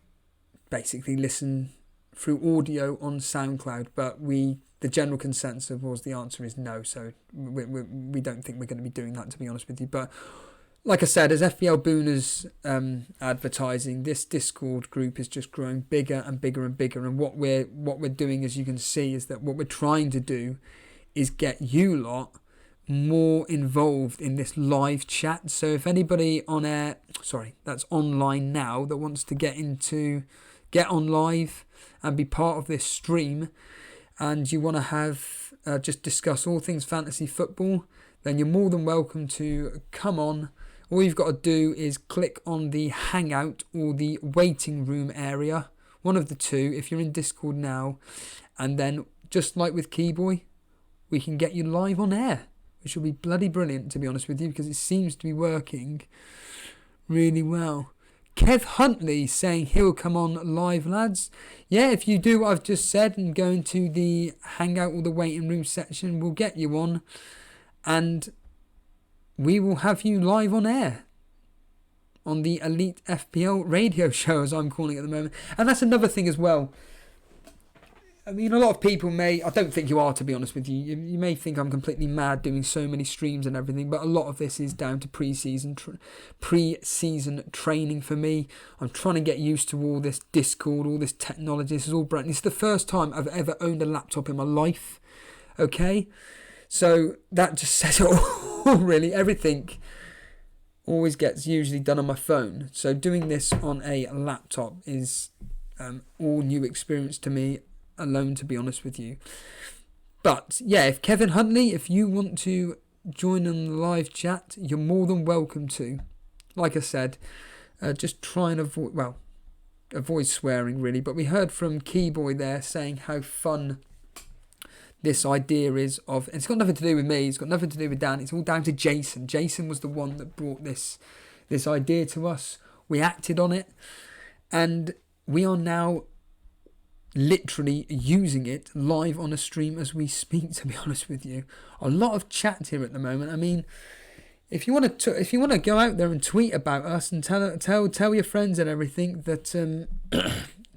basically listen through audio on SoundCloud, but the general consensus was the answer is no, so we don't think we're going to be doing that, to be honest with you. But like I said, as FPL Booner's advertising, this Discord group is just growing bigger and bigger and bigger. And what we're doing, as you can see, is that what we're trying to do is get you lot more involved in this live chat. So if anybody that's online now, that wants to get on live and be part of this stream, and you want to have just discuss all things fantasy football, then you're more than welcome to come on. All you've got to do is click on the Hangout or the waiting room area, one of the two, if you're in Discord now, and then just like with Keyboy, we can get you live on air, which will be bloody brilliant, to be honest with you, because it seems to be working really well. Kev Huntley saying he'll come on live, lads. Yeah, if you do what I've just said and go into the hangout or the waiting room section, we'll get you on and we will have you live on air on the Elite FPL radio show, as I'm calling it at the moment. And that's another thing as well. I mean, a lot of people may, I don't think you are, to be honest with you. You may think I'm completely mad doing so many streams and everything, but a lot of this is down to pre-season training for me. I'm trying to get used to all this Discord, all this technology. This is all brand new. This is the first time I've ever owned a laptop in my life. Okay? So that just says it all, really. Everything always gets usually done on my phone. So doing this on a laptop is all new experience to me alone, to be honest with you. But yeah, if Kevin Huntley, if you want to join in the live chat, you're more than welcome to. Like I said, just try and avoid swearing really. But we heard from Keyboy there saying how fun this idea is of, it's got nothing to do with me, it's got nothing to do with Dan, it's all down to Jason. Jason was the one that brought this idea to us. We acted on it and we are now literally using it live on a stream as we speak, to be honest with you. A lot of chat here at the moment. I mean, if you want to go out there and tweet about us and tell your friends and everything that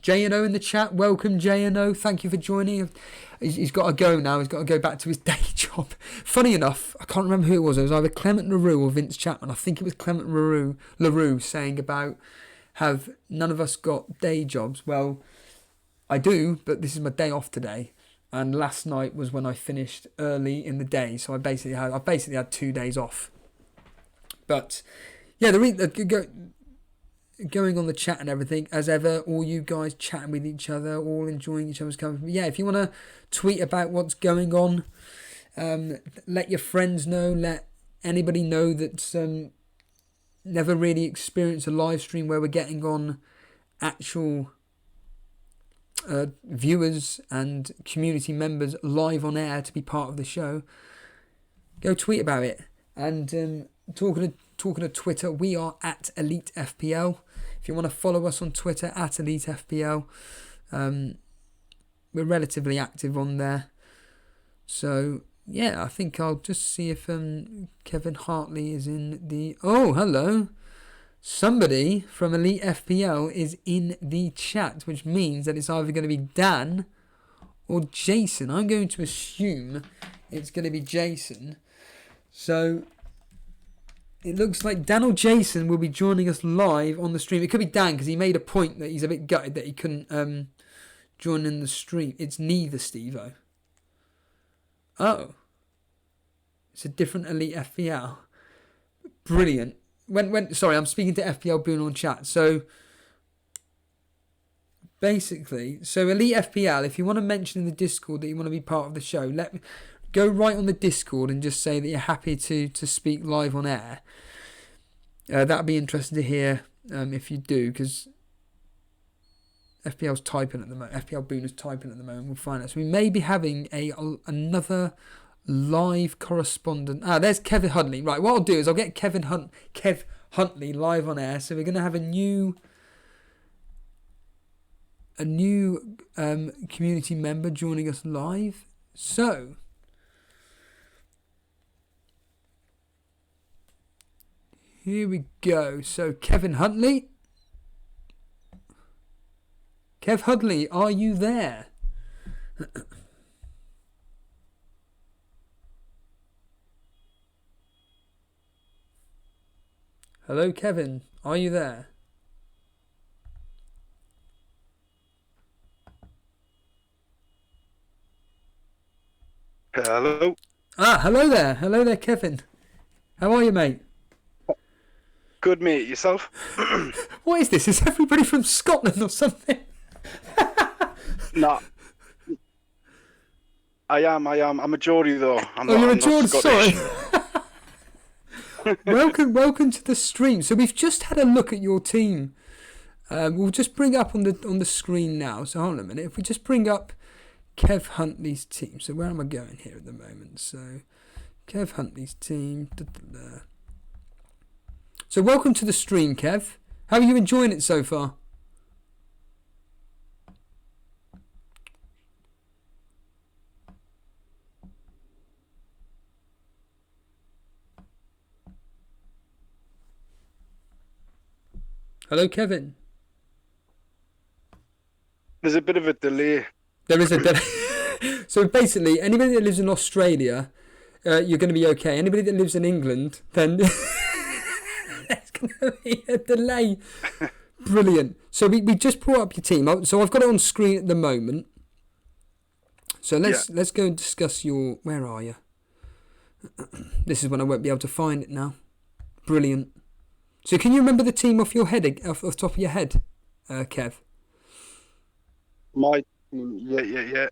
J&O in the chat, welcome J&O, thank you for joining. He's got to go now, he's got to go back to his day job. Funny enough, I can't remember who it was either Clement LaRue or Vince Chapman. I think it was Clement LaRue saying about have none of us got day jobs. Well, I do, but this is my day off today, and last night was when I finished early in the day, so I basically had 2 days off. But yeah, going on the chat and everything, as ever, all you guys chatting with each other, all enjoying each other's company. Yeah, if you want to tweet about what's going on, let your friends know, let anybody know that's never really experienced a live stream where we're getting on actual viewers and community members live on air to be part of the show. Go tweet about it. And talking to Twitter, we are at Elite FPL. If you want to follow us on Twitter, at Elite FPL, we're relatively active on there. So yeah, I think I'll just see if Kevin Hartley is in the... Oh, hello. Somebody from Elite FPL is in the chat, which means that it's either going to be Dan or Jason. I'm going to assume it's going to be Jason. So it looks like Dan or Jason will be joining us live on the stream. It could be Dan because he made a point that he's a bit gutted that he couldn't join in the stream. It's neither, Steve-O. Oh. It's a different Elite FPL. Brilliant. Sorry, I'm speaking to FPL Boone on chat. So basically, Elite FPL, if you want to mention in the Discord that you want to be part of the show, go right on the Discord and just say that you're happy to speak live on air. That'd be interesting to hear if you do, because FPL's typing at the moment. FPL Boone is typing at the moment. We'll find out. So we may be having another live correspondent. There's Kevin Huntley. Right, what I'll do is I'll get Kev Huntley live on air. So we're going to have a new community member joining us live. So here we go. So Kevin Huntley. Kev Huntley, are you there? Hello, Kevin. Are you there? Hello. Hello there. Hello there, Kevin. How are you, mate? Good, mate. Yourself? What is this? Is everybody from Scotland or something? No. I am. I'm a Geordie, though. You're a Geordie, sorry. Welcome to the stream. So we've just had a look at your team. We'll just bring up on the screen now. So hold on a minute. If we just bring up Kev Huntley's team. So where am I going here at the moment? So Kev Huntley's team. So welcome to the stream, Kev. How are you enjoying it so far? Hello, Kevin. There's a bit of a delay. There is a delay. So basically, anybody that lives in Australia, you're going to be okay. Anybody that lives in England, then there's going to be a delay. Brilliant. So we just brought up your team. So I've got it on screen at the moment. So let's go and discuss your... Where are you? This is when I won't be able to find it now. Brilliant. So can you remember the team off your head, off the top of your head, Kev? My team, yeah.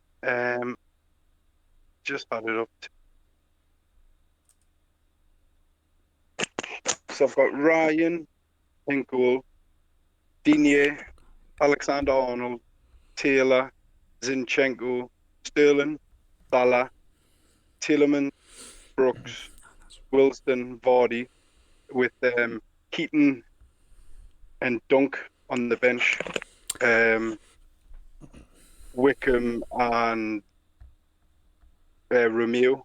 Just had it up. So I've got Ryan in goal, Digne, Alexander-Arnold, Taylor, Zinchenko, Sterling, Salah, Tielemans, Brooks, Wilson, Vardy, with Keaton and Dunk on the bench, Wickham and Romeo.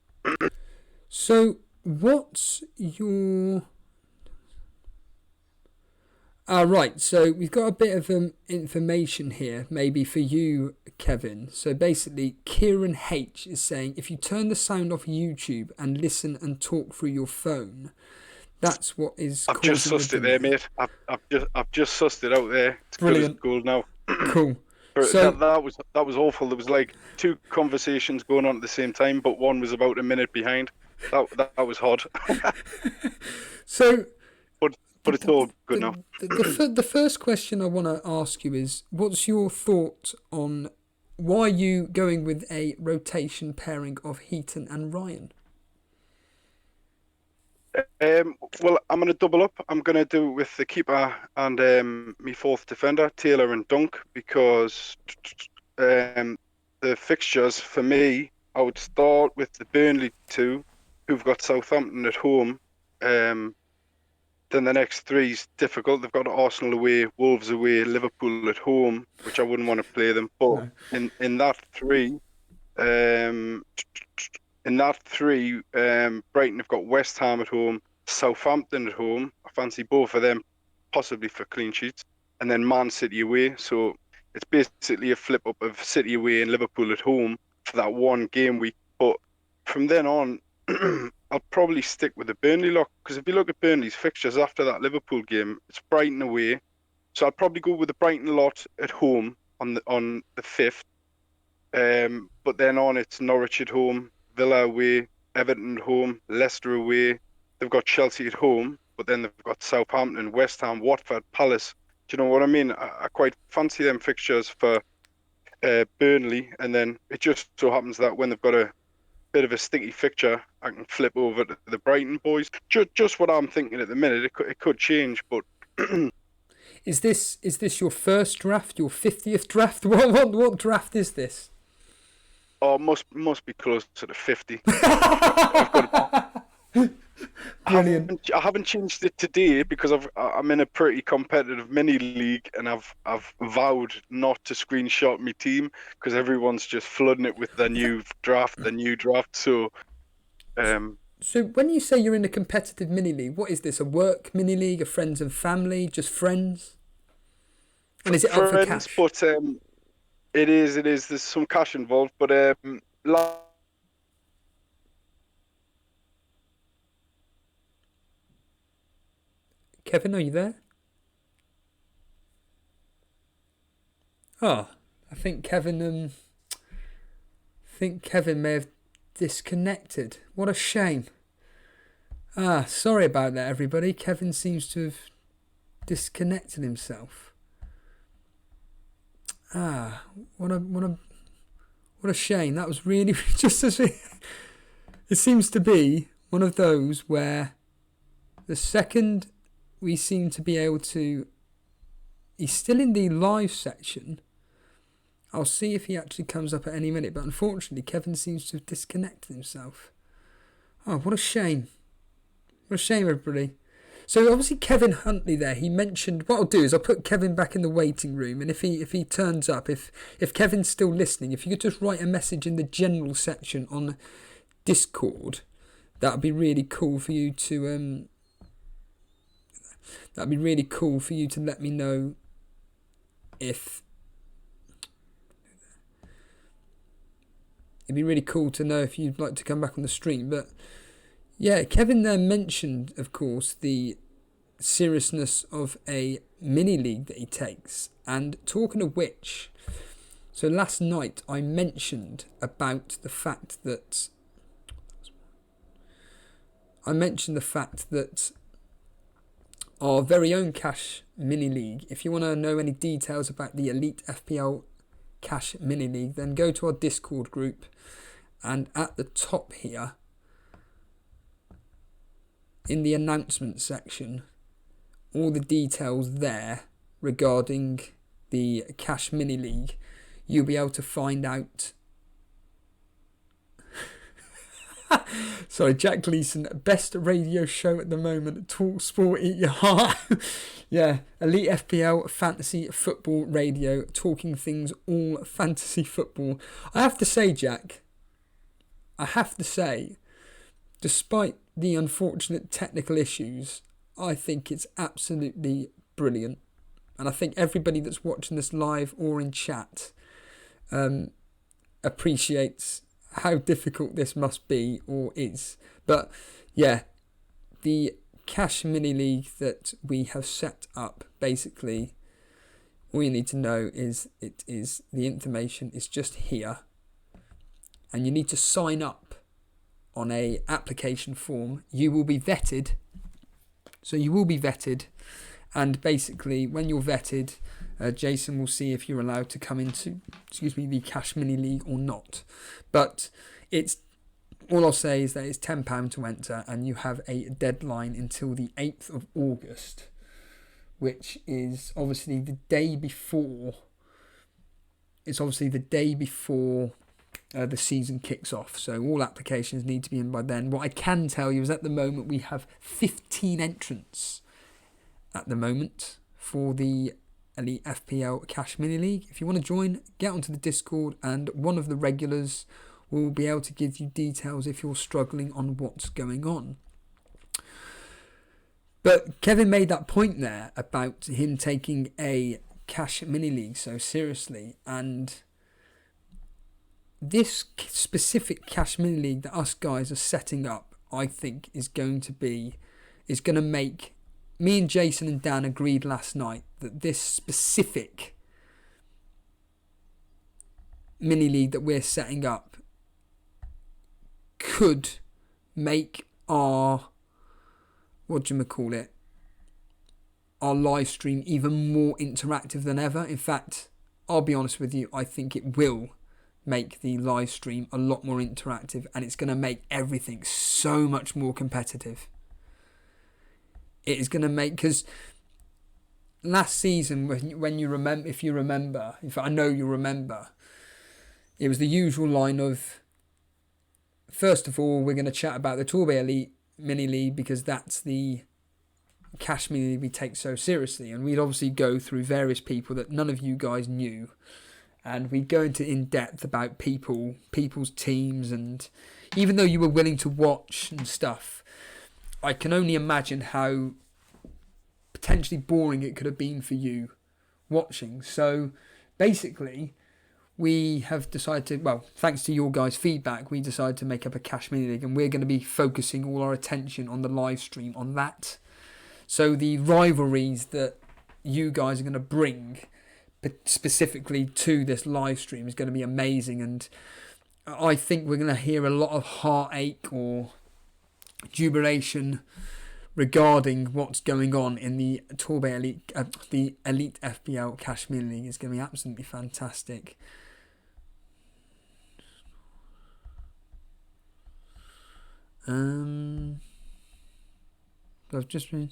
So what's your... right, so we've got a bit of information here, maybe for you, Kevin. So basically, Kieran H is saying, if you turn the sound off YouTube and listen and talk through your phone, that's what is... I've just sussed it there, mate. I've just sussed it out there. It's brilliant. Good as gold now. Cool. So that was awful. There was like two conversations going on at the same time, but one was about a minute behind. That was hard. So... But it's all good now. The first question I want to ask you is, what's your thought on why are you going with a rotation pairing of Heaton and Ryan? Well, I'm going to double up. I'm going to do it with the keeper and my fourth defender, Taylor and Dunk, because the fixtures for me, I would start with the Burnley two, who've got Southampton at home. Then the next three is difficult. They've got Arsenal away, Wolves away, Liverpool at home, which I wouldn't want to play them. But no. in that three, Brighton have got West Ham at home, Southampton at home. I fancy both of them, possibly for clean sheets, and then Man City away. So it's basically a flip up of City away and Liverpool at home for that one game week. But from then on, I'll probably stick with the Burnley lock, because if you look at Burnley's fixtures after that Liverpool game, it's Brighton away. So I'd probably go with the Brighton lot at home on the 5th. But then on, it's Norwich at home, Villa away, Everton at home, Leicester away. They've got Chelsea at home, but then they've got Southampton, West Ham, Watford, Palace. Do you know what I mean? I quite fancy them fixtures for Burnley, and then it just so happens that when they've got a bit of a sticky fixture, I can flip over to the Brighton boys. Just what I'm thinking at the minute. It could change, but is this your first draft, your 50th draft? What draft is this? Oh, must be close to the 50. Brilliant. I haven't changed it today because I'm in a pretty competitive mini league, and I've vowed not to screenshot my team because everyone's just flooding it with the new draft. So when you say you're in a competitive mini league, what is this? A work mini league, a friends and family, just friends? And is it up for cash? But it is. There's some cash involved, but Kevin, are you there? Oh, I think Kevin may have disconnected. What a shame. Sorry about that, everybody. Kevin seems to have disconnected himself. What a shame. That was really just as it seems to be one of those where the second we seem to be able to... He's still in the live section. I'll see if he actually comes up at any minute. But unfortunately, Kevin seems to have disconnected himself. Oh, what a shame. What a shame, everybody. So obviously Kevin Huntley there, he mentioned, what I'll do is I'll put Kevin back in the waiting room, and if he turns up, if Kevin's still listening, if you could just write a message in the general section on Discord, that would be really cool for you to let me know if it'd be really cool to know if you'd like to come back on the stream. But yeah, Kevin there mentioned, of course, the seriousness of a mini league that he takes. And talking of which, so last night I mentioned about the fact that our very own Cash Mini League, if you want to know any details about the Elite FPL Cash Mini League, then go to our Discord group, and at the top here, in the announcement section, all the details there regarding the Cash Mini League, you'll be able to find out. Sorry, Jack Gleason, best radio show at the moment, Talk Sport, Eat Your Heart. Yeah, Elite FPL Fantasy Football Radio, talking things all fantasy football. I have to say, Jack, despite the unfortunate technical issues, I think it's absolutely brilliant. And I think everybody that's watching this live or in chat appreciates how difficult this must be or is. But yeah, the Cash Mini League that we have set up, basically all you need to know is the information is just here, and you need to sign up on a application form. You will be vetted, and basically when you're vetted, Jason will see if you're allowed to come into the Cash Mini League or not. But it's all I'll say is that it's £10 to enter, and you have a deadline until the 8th of August, which is obviously the day before. It's obviously the day before the season kicks off, so all applications need to be in by then. What I can tell you is at the moment we have 15 entrants at the moment for the Elite FPL Cash Mini League. If you want to join, get onto the Discord, and one of the regulars will be able to give you details if you're struggling on what's going on. But Kevin made that point there about him taking a Cash Mini League so seriously, and this specific Cash Mini League that us guys are setting up, I think is going to make, me and Jason and Dan agreed last night that this specific mini league that we're setting up could make our live stream even more interactive than ever. In fact, I'll be honest with you, I think it will make the live stream a lot more interactive, and it's going to make everything so much more competitive. It is going to make, because last season, when you remember, if you remember, in fact I know you remember, it was the usual line of, first of all, we're going to chat about the Torbay Elite Mini League because that's the Cash Mini League we take so seriously, and we'd obviously go through various people that none of you guys knew, and we'd go into in depth about people's teams, and even though you were willing to watch and stuff, I can only imagine how potentially boring it could have been for you watching. So basically, we have decided to, well, thanks to your guys' feedback, we decided to make up a Cash Mini League, and we're going to be focusing all our attention on the live stream on that. So the rivalries that you guys are going to bring specifically to this live stream is going to be amazing, and I think we're going to hear a lot of heartache or jubilation regarding what's going on in the Torbay Elite, the Elite FPL Cash Mini League. Is going to be absolutely fantastic. I've just been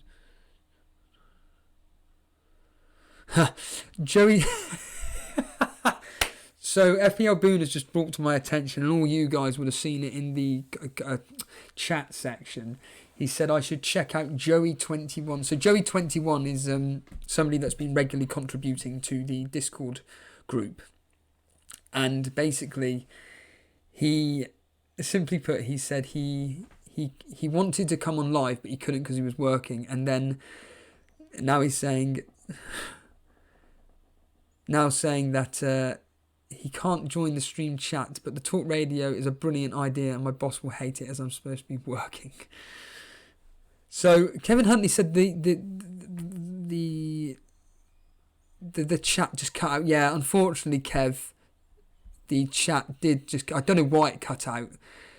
Joey. So FPL Boone has just brought to my attention, and all you guys would have seen it in the chat section. He said I should check out Joey21. So Joey21 is somebody that's been regularly contributing to the Discord group. And basically, he, simply put, he said he wanted to come on live, but he couldn't because he was working. And then now he's saying that he can't join the stream chat, but the talk radio is a brilliant idea and my boss will hate it as I'm supposed to be working. So Kevin Huntley said the chat just cut out. Yeah, unfortunately, Kev, the chat did just... I don't know why it cut out.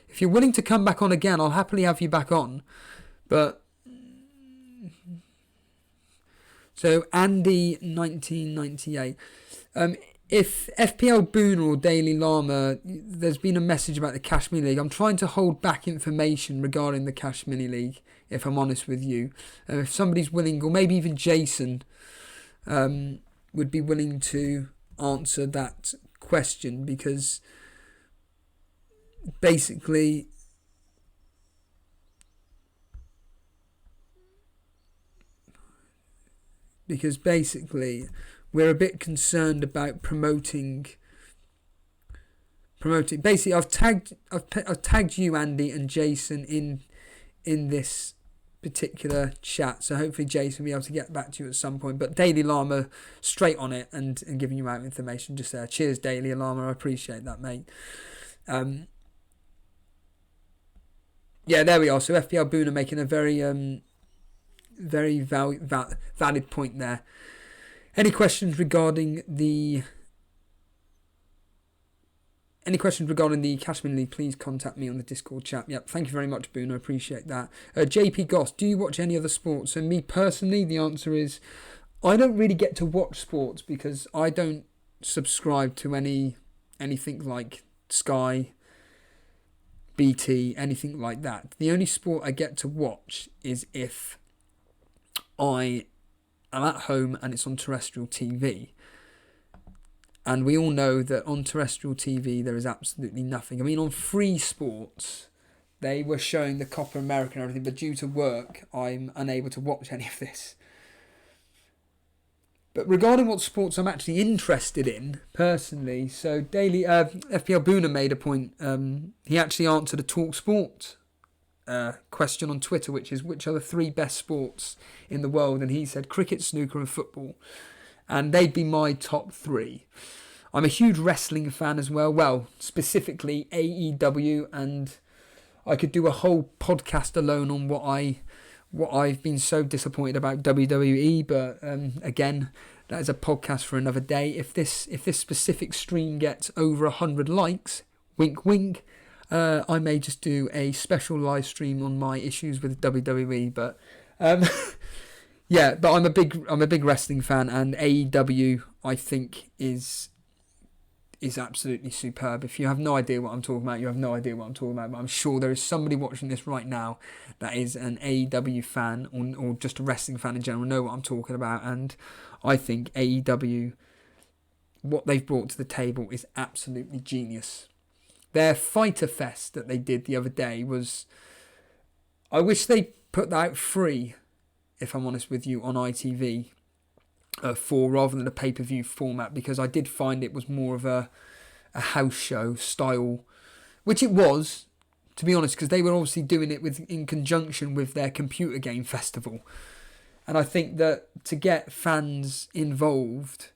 If you're willing to come back on again, I'll happily have you back on. But... So, Andy, 1998. If FPL Boone or Daily Llama, there's been a message about the Cash Mini League. I'm trying to hold back information regarding the Cash Mini League, if I'm honest with you. If somebody's willing, or maybe even Jason would be willing to answer that question, because basically we're a bit concerned about promoting. Basically, I've tagged you, Andy, and Jason in this particular chat, so hopefully Jason will be able to get back to you at some point. But Daily Llama, straight on it and giving you out information just there. Cheers, Daily Llama, I appreciate that, mate. Yeah, there we are. So FPL Boone are making a very valid point there. Any questions regarding the Cash Mini League, please contact me on the Discord chat. Yep, thank you very much, Boone. I appreciate that. JP Goss, do you watch any other sports? So me personally, the answer is I don't really get to watch sports because I don't subscribe to anything like Sky, BT, anything like that. The only sport I get to watch is if I am at home and it's on terrestrial TV. And we all know that on terrestrial TV there is absolutely nothing. I mean, on Free Sports, they were showing the Copa America and everything, but due to work, I'm unable to watch any of this. But regarding what sports I'm actually interested in, personally, so Daily FPL Boona made a point. He actually answered a Talk Sport question on Twitter, which is which are the 3 best sports in the world, and he said cricket, snooker and football. And they'd be my top 3. I'm a huge wrestling fan as well, specifically AEW, and I could do a whole podcast alone on what I've been so disappointed about WWE, but again, that is a podcast for another day. If this specific stream gets over 100 likes, wink wink, I may just do a special live stream on my issues with WWE, but yeah, but I'm a big wrestling fan, and AEW I think is absolutely superb. If you have no idea what I'm talking about, you have no idea what I'm talking about. But I'm sure there is somebody watching this right now that is an AEW fan or just a wrestling fan in general, know what I'm talking about. And I think AEW, what they've brought to the table is absolutely genius. Their Fighter Fest that they did the other day was... I wish they put that out free, if I'm honest with you, on ITV rather than a pay-per-view format, because I did find it was more of a house show style, which it was, to be honest, because they were obviously doing it in conjunction with their computer game festival. And I think that to get fans involved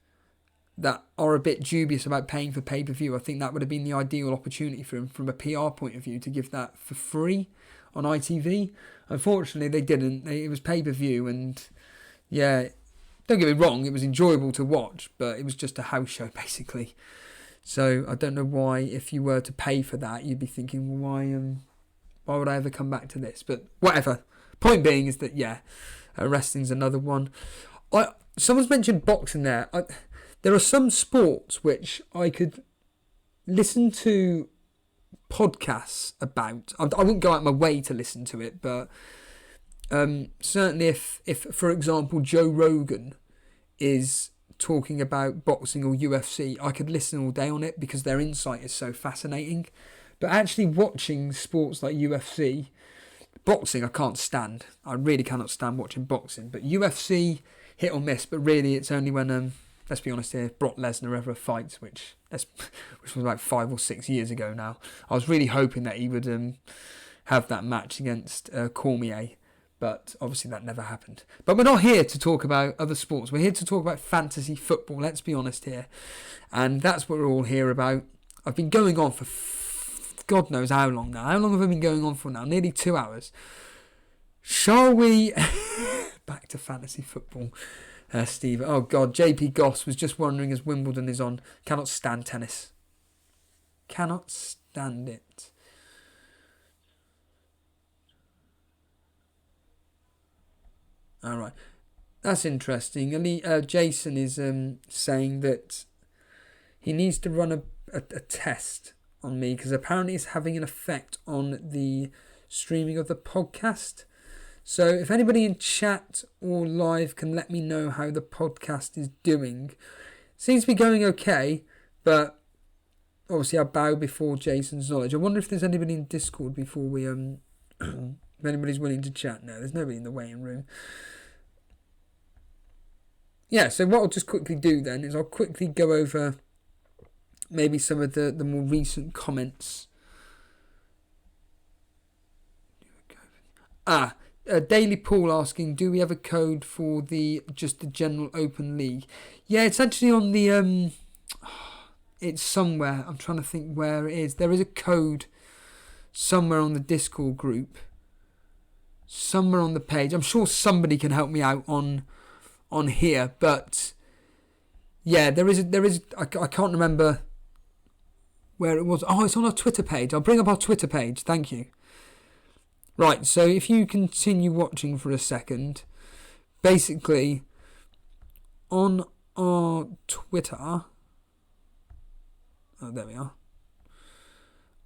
that are a bit dubious about paying for pay-per-view, I think that would have been the ideal opportunity for them from a PR point of view to give that for free on ITV. Unfortunately, they didn't. It was pay-per-view, and yeah, don't get me wrong, it was enjoyable to watch, but it was just a house show basically. So I don't know why, if you were to pay for that, you'd be thinking, well, why would I ever come back to this? But whatever. Point being is that yeah, wrestling's another one. Someone's mentioned boxing there. There are some sports which I could listen to podcasts about. I wouldn't go out my way to listen to it, but certainly if for example Joe Rogan is talking about boxing or UFC, I could listen all day on it because their insight is so fascinating. But actually watching sports like UFC, boxing I can't stand. I really cannot stand watching boxing. But UFC, hit or miss. But really it's only when, let's be honest here, Brock Lesnar ever fights, which was like 5 or 6 years ago now. I was really hoping that he would have that match against Cormier. But obviously that never happened. But we're not here to talk about other sports. We're here to talk about fantasy football. Let's be honest here. And that's what we're all here about. I've been going on for God knows how long now. How long have I been going on for now? Nearly 2 hours. Shall we... Back to fantasy football, Steve. Oh God, JP Goss was just wondering as Wimbledon is on. Cannot stand tennis. Cannot stand it. All right, that's interesting. Jason is saying that he needs to run a test on me because apparently it's having an effect on the streaming of the podcast. So if anybody in chat or live can let me know how the podcast is doing. Seems to be going okay, but obviously I bow before Jason's knowledge. I wonder if there's anybody in Discord before we if anybody's willing to chat. No, there's nobody in the waiting room. Yeah, so what I'll just quickly do then is I'll quickly go over maybe some of the more recent comments. Daily Paul asking, do we have a code for just the general open league? Yeah, it's actually on the it's somewhere. I'm trying to think where it is. There is a code somewhere on the Discord group, somewhere on the page. I'm sure somebody can help me out on here, but yeah, there is. I can't remember where it was. Oh, it's on our Twitter page. I'll bring up our Twitter page. Thank you. Right, so if you continue watching for a second, basically on our Twitter, oh, there we are.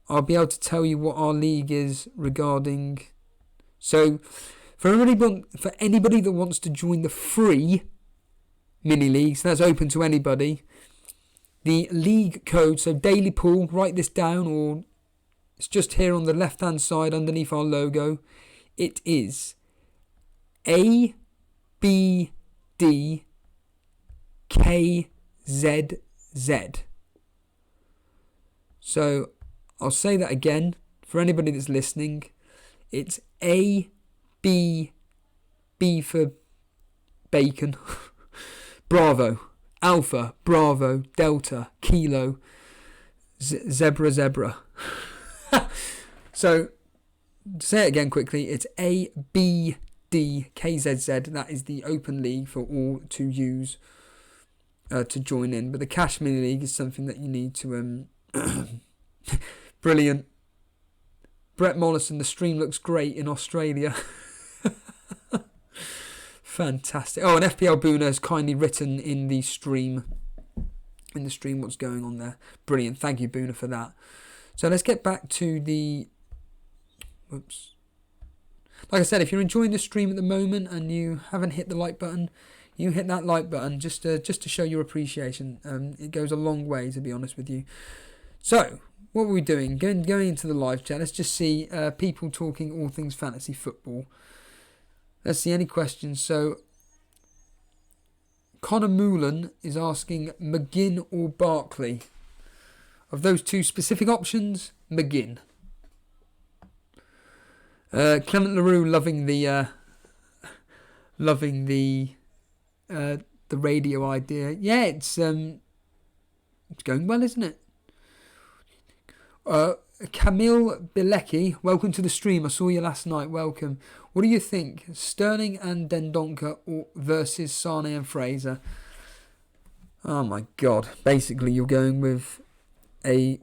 I'll be able to tell you what our league is regarding. So for anybody that wants to join the free mini leagues, that's open to anybody. The league code, so Daily Pool, write this down, or it's just here on the left hand side underneath our logo. It is abdkzz. So I'll say that again for anybody that's listening. It's A, B for bacon, Bravo, Alpha, Bravo, Delta, Kilo, Zebra. So, to say it again quickly, it's abdkzz. That is the open league for all to use to join in. But the Cash Mini League is something that you need to... Brilliant. Brett Mollison, the stream looks great in Australia. Fantastic. Oh, and FPL Boona has kindly written in the stream what's going on there. Brilliant. Thank you, Boona, for that. So let's get back to the... Whoops. Like I said, if you're enjoying the stream at the moment and you haven't hit the like button, you hit that like button just to show your appreciation. It goes a long way, to be honest with you. So, what were we doing? Going into the live chat, let's just see people talking all things fantasy football. Let's see any questions. So, Connor Moulin is asking McGinn or Barkley. Of those two specific options, McGinn. Clement LaRue loving the radio idea. Yeah, it's going well, isn't it? Camille Bilecki, welcome to the stream. I saw you last night. Welcome. What do you think? Sterling and Dendoncker versus Sane and Fraser? Oh my God. Basically, you're going with a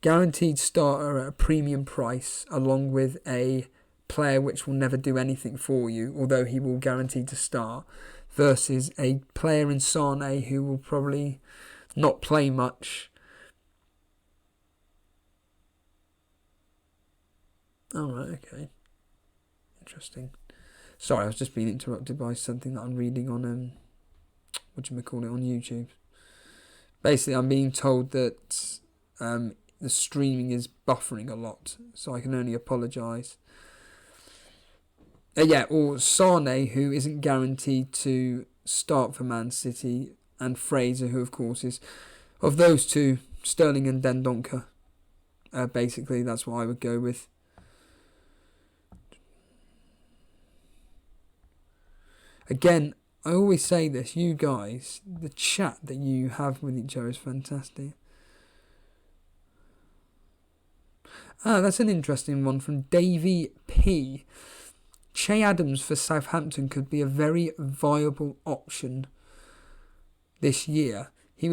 guaranteed starter at a premium price along with a player which will never do anything for you, although he will guarantee to start, versus a player in Sane who will probably not play much. Oh, right, okay. Interesting. Sorry, I was just being interrupted by something that I'm reading on whatchamacallit, on YouTube. Basically, I'm being told that the streaming is buffering a lot, so I can only apologise. Or Sane, who isn't guaranteed to start for Man City, and Fraser, who of course is, of those two, Sterling and Dendoncker. Basically, that's what I would go with. Again, I always say this, you guys, the chat that you have with each other is fantastic. That's an interesting one from Davey P. Che Adams for Southampton could be a very viable option this year. He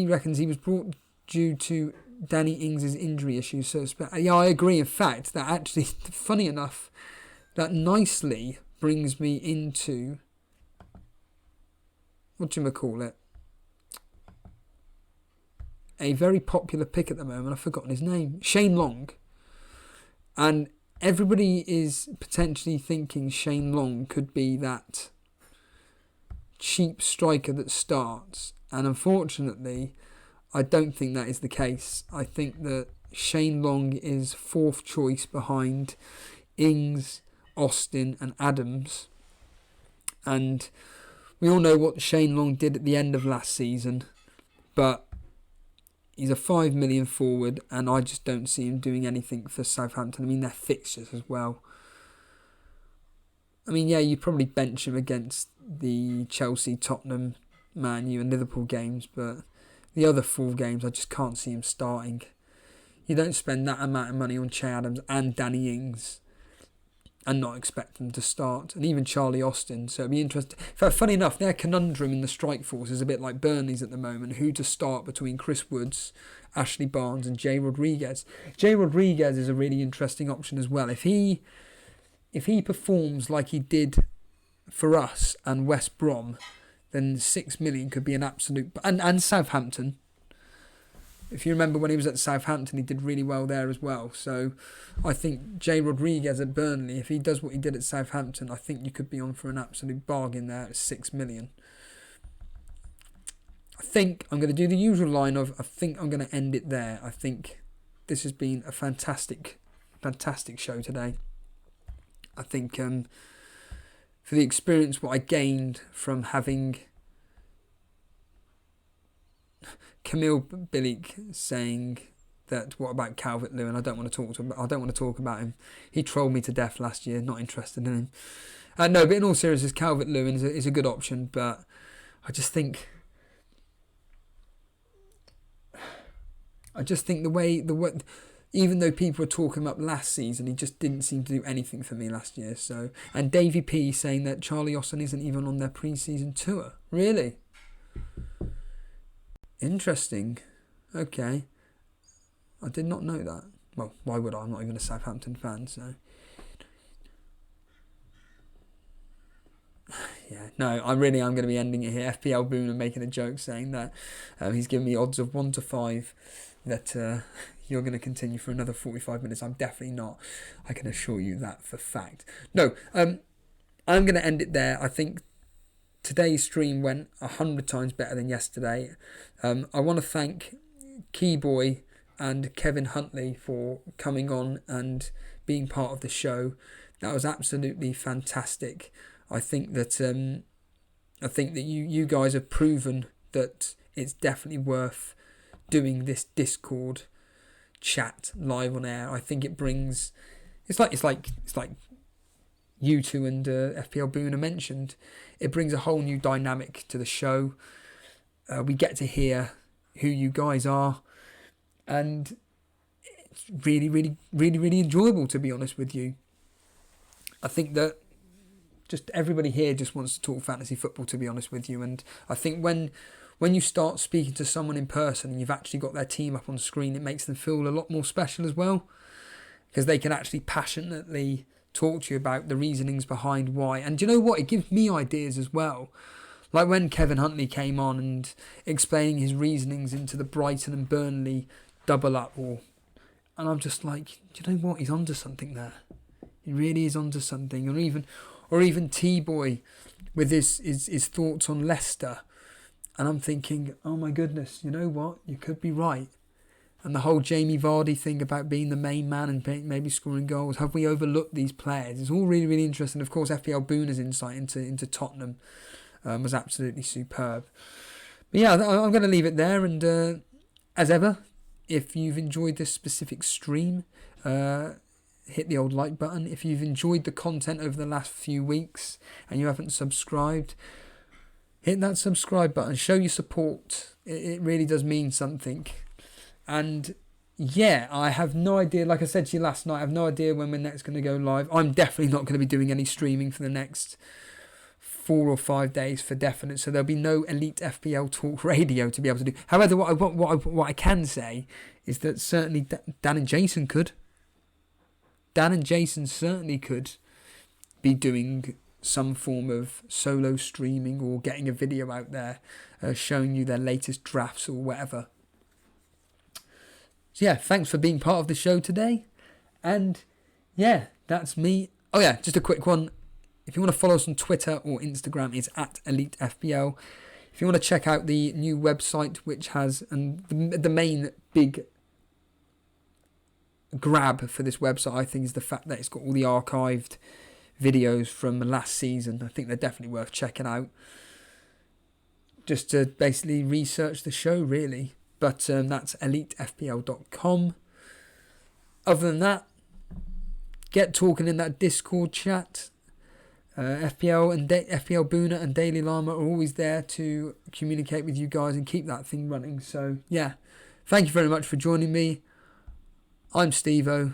reckons he was brought due to Danny Ings' injury issues. So yeah, I agree. In fact, that actually, funny enough, that nicely brings me into whatchamacallit, a very popular pick at the moment. I've forgotten his name. Shane Long. And everybody is potentially thinking Shane Long could be that cheap striker that starts. And unfortunately, I don't think that is the case. I think that Shane Long is fourth choice behind Ings, Austin and Adams. And we all know what Shane Long did at the end of last season. But he's a 5 million forward, and I just don't see him doing anything for Southampton. I mean, their fixtures as well. I mean, yeah, you probably bench him against the Chelsea, Tottenham, Man U and Liverpool games, but the other 4 games, I just can't see him starting. You don't spend that amount of money on Che Adams and Danny Ings and not expect them to start, and even Charlie Austin. So it'd be interesting. Funny enough, their conundrum in the strike force is a bit like Burnley's at the moment, who to start between Chris Woods, Ashley Barnes and Jay Rodriguez. Jay Rodriguez is a really interesting option as well. If he performs like he did for us and West Brom, then 6 million could be an absolute... And Southampton. If you remember when he was at Southampton, he did really well there as well. So I think Jay Rodriguez at Burnley, if he does what he did at Southampton, I think you could be on for an absolute bargain there at 6 million. I think I'm going to do the usual line of, I think I'm going to end it there. I think this has been a fantastic show today. I think for the experience, what I gained from having Camille Billick saying that what about Calvert-Lewin? I don't want to talk about him. He trolled me to death last year. Not interested in him. No, but in all seriousness, Calvert-Lewin is a good option. But I just think the way even though people were talking him up last season, he just didn't seem to do anything for me last year. So, and Davey P saying that Charlie Austin isn't even on their pre-season tour. Really? Interesting. Okay. I did not know that. Well, why would I? I'm not even a Southampton fan, so... Yeah, no, I really am going to be ending it here. FPL Boomer making a joke saying that he's giving me odds of 1 to 5 that you're going to continue for another 45 minutes. I'm definitely not. I can assure you that for fact. No, I'm going to end it there. I think today's stream went 100 times better than yesterday. I want to thank Keyboy and Kevin Huntley for coming on and being part of the show. That was absolutely fantastic. I think that you guys have proven that it's definitely worth doing this Discord chat live on air. I think it brings it's like you two and FPL Boona mentioned. It brings a whole new dynamic to the show. We get to hear who you guys are, and it's really, really, really, really enjoyable, to be honest with you. I think that just everybody here just wants to talk fantasy football, to be honest with you. And I think when you start speaking to someone in person and you've actually got their team up on screen, it makes them feel a lot more special as well, because they can actually passionately talk to you about the reasonings behind why. And do you know what? It gives me ideas as well. Like when Kevin Huntley came on and explaining his reasonings into the Brighton and Burnley double up, and I'm just like, do you know what? He's onto something there. He really is onto something. Or even T-Boy with his thoughts on Leicester. And I'm thinking, oh my goodness, you know what? You could be right. And the whole Jamie Vardy thing about being the main man and maybe scoring goals. Have we overlooked these players? It's all really, really interesting. Of course, FPL Booner's insight into Tottenham was absolutely superb. But yeah, I'm going to leave it there. And as ever, if you've enjoyed this specific stream, hit the old like button. If you've enjoyed the content over the last few weeks and you haven't subscribed, hit that subscribe button. Show your support. It really does mean something. And yeah, I have no idea. Like I said to you last night, I have no idea when we're next going to go live. I'm definitely not going to be doing any streaming for the next 4 or 5 days for definite. So there'll be no Elite FPL Talk Radio to be able to do. However, what I can say is that certainly Dan and Jason could. Dan and Jason certainly could be doing some form of solo streaming or getting a video out there showing you their latest drafts or whatever. So yeah, thanks for being part of the show today. And yeah, that's me. Oh yeah, just a quick one. If you want to follow us on Twitter or Instagram, it's @EliteFPL. If you want to check out the new website, which has, and the main big grab for this website, I think, is the fact that it's got all the archived videos from last season. I think they're definitely worth checking out. Just to basically research the show, really. But that's elitefpl.com. Other than that, get talking in that Discord chat. FPL and FPL Booner and Daily Llama are always there to communicate with you guys and keep that thing running. So yeah, thank you very much for joining me. I'm Steve-O,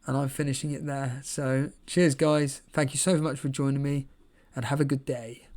and I'm finishing it there. So cheers, guys. Thank you so much for joining me, and have a good day.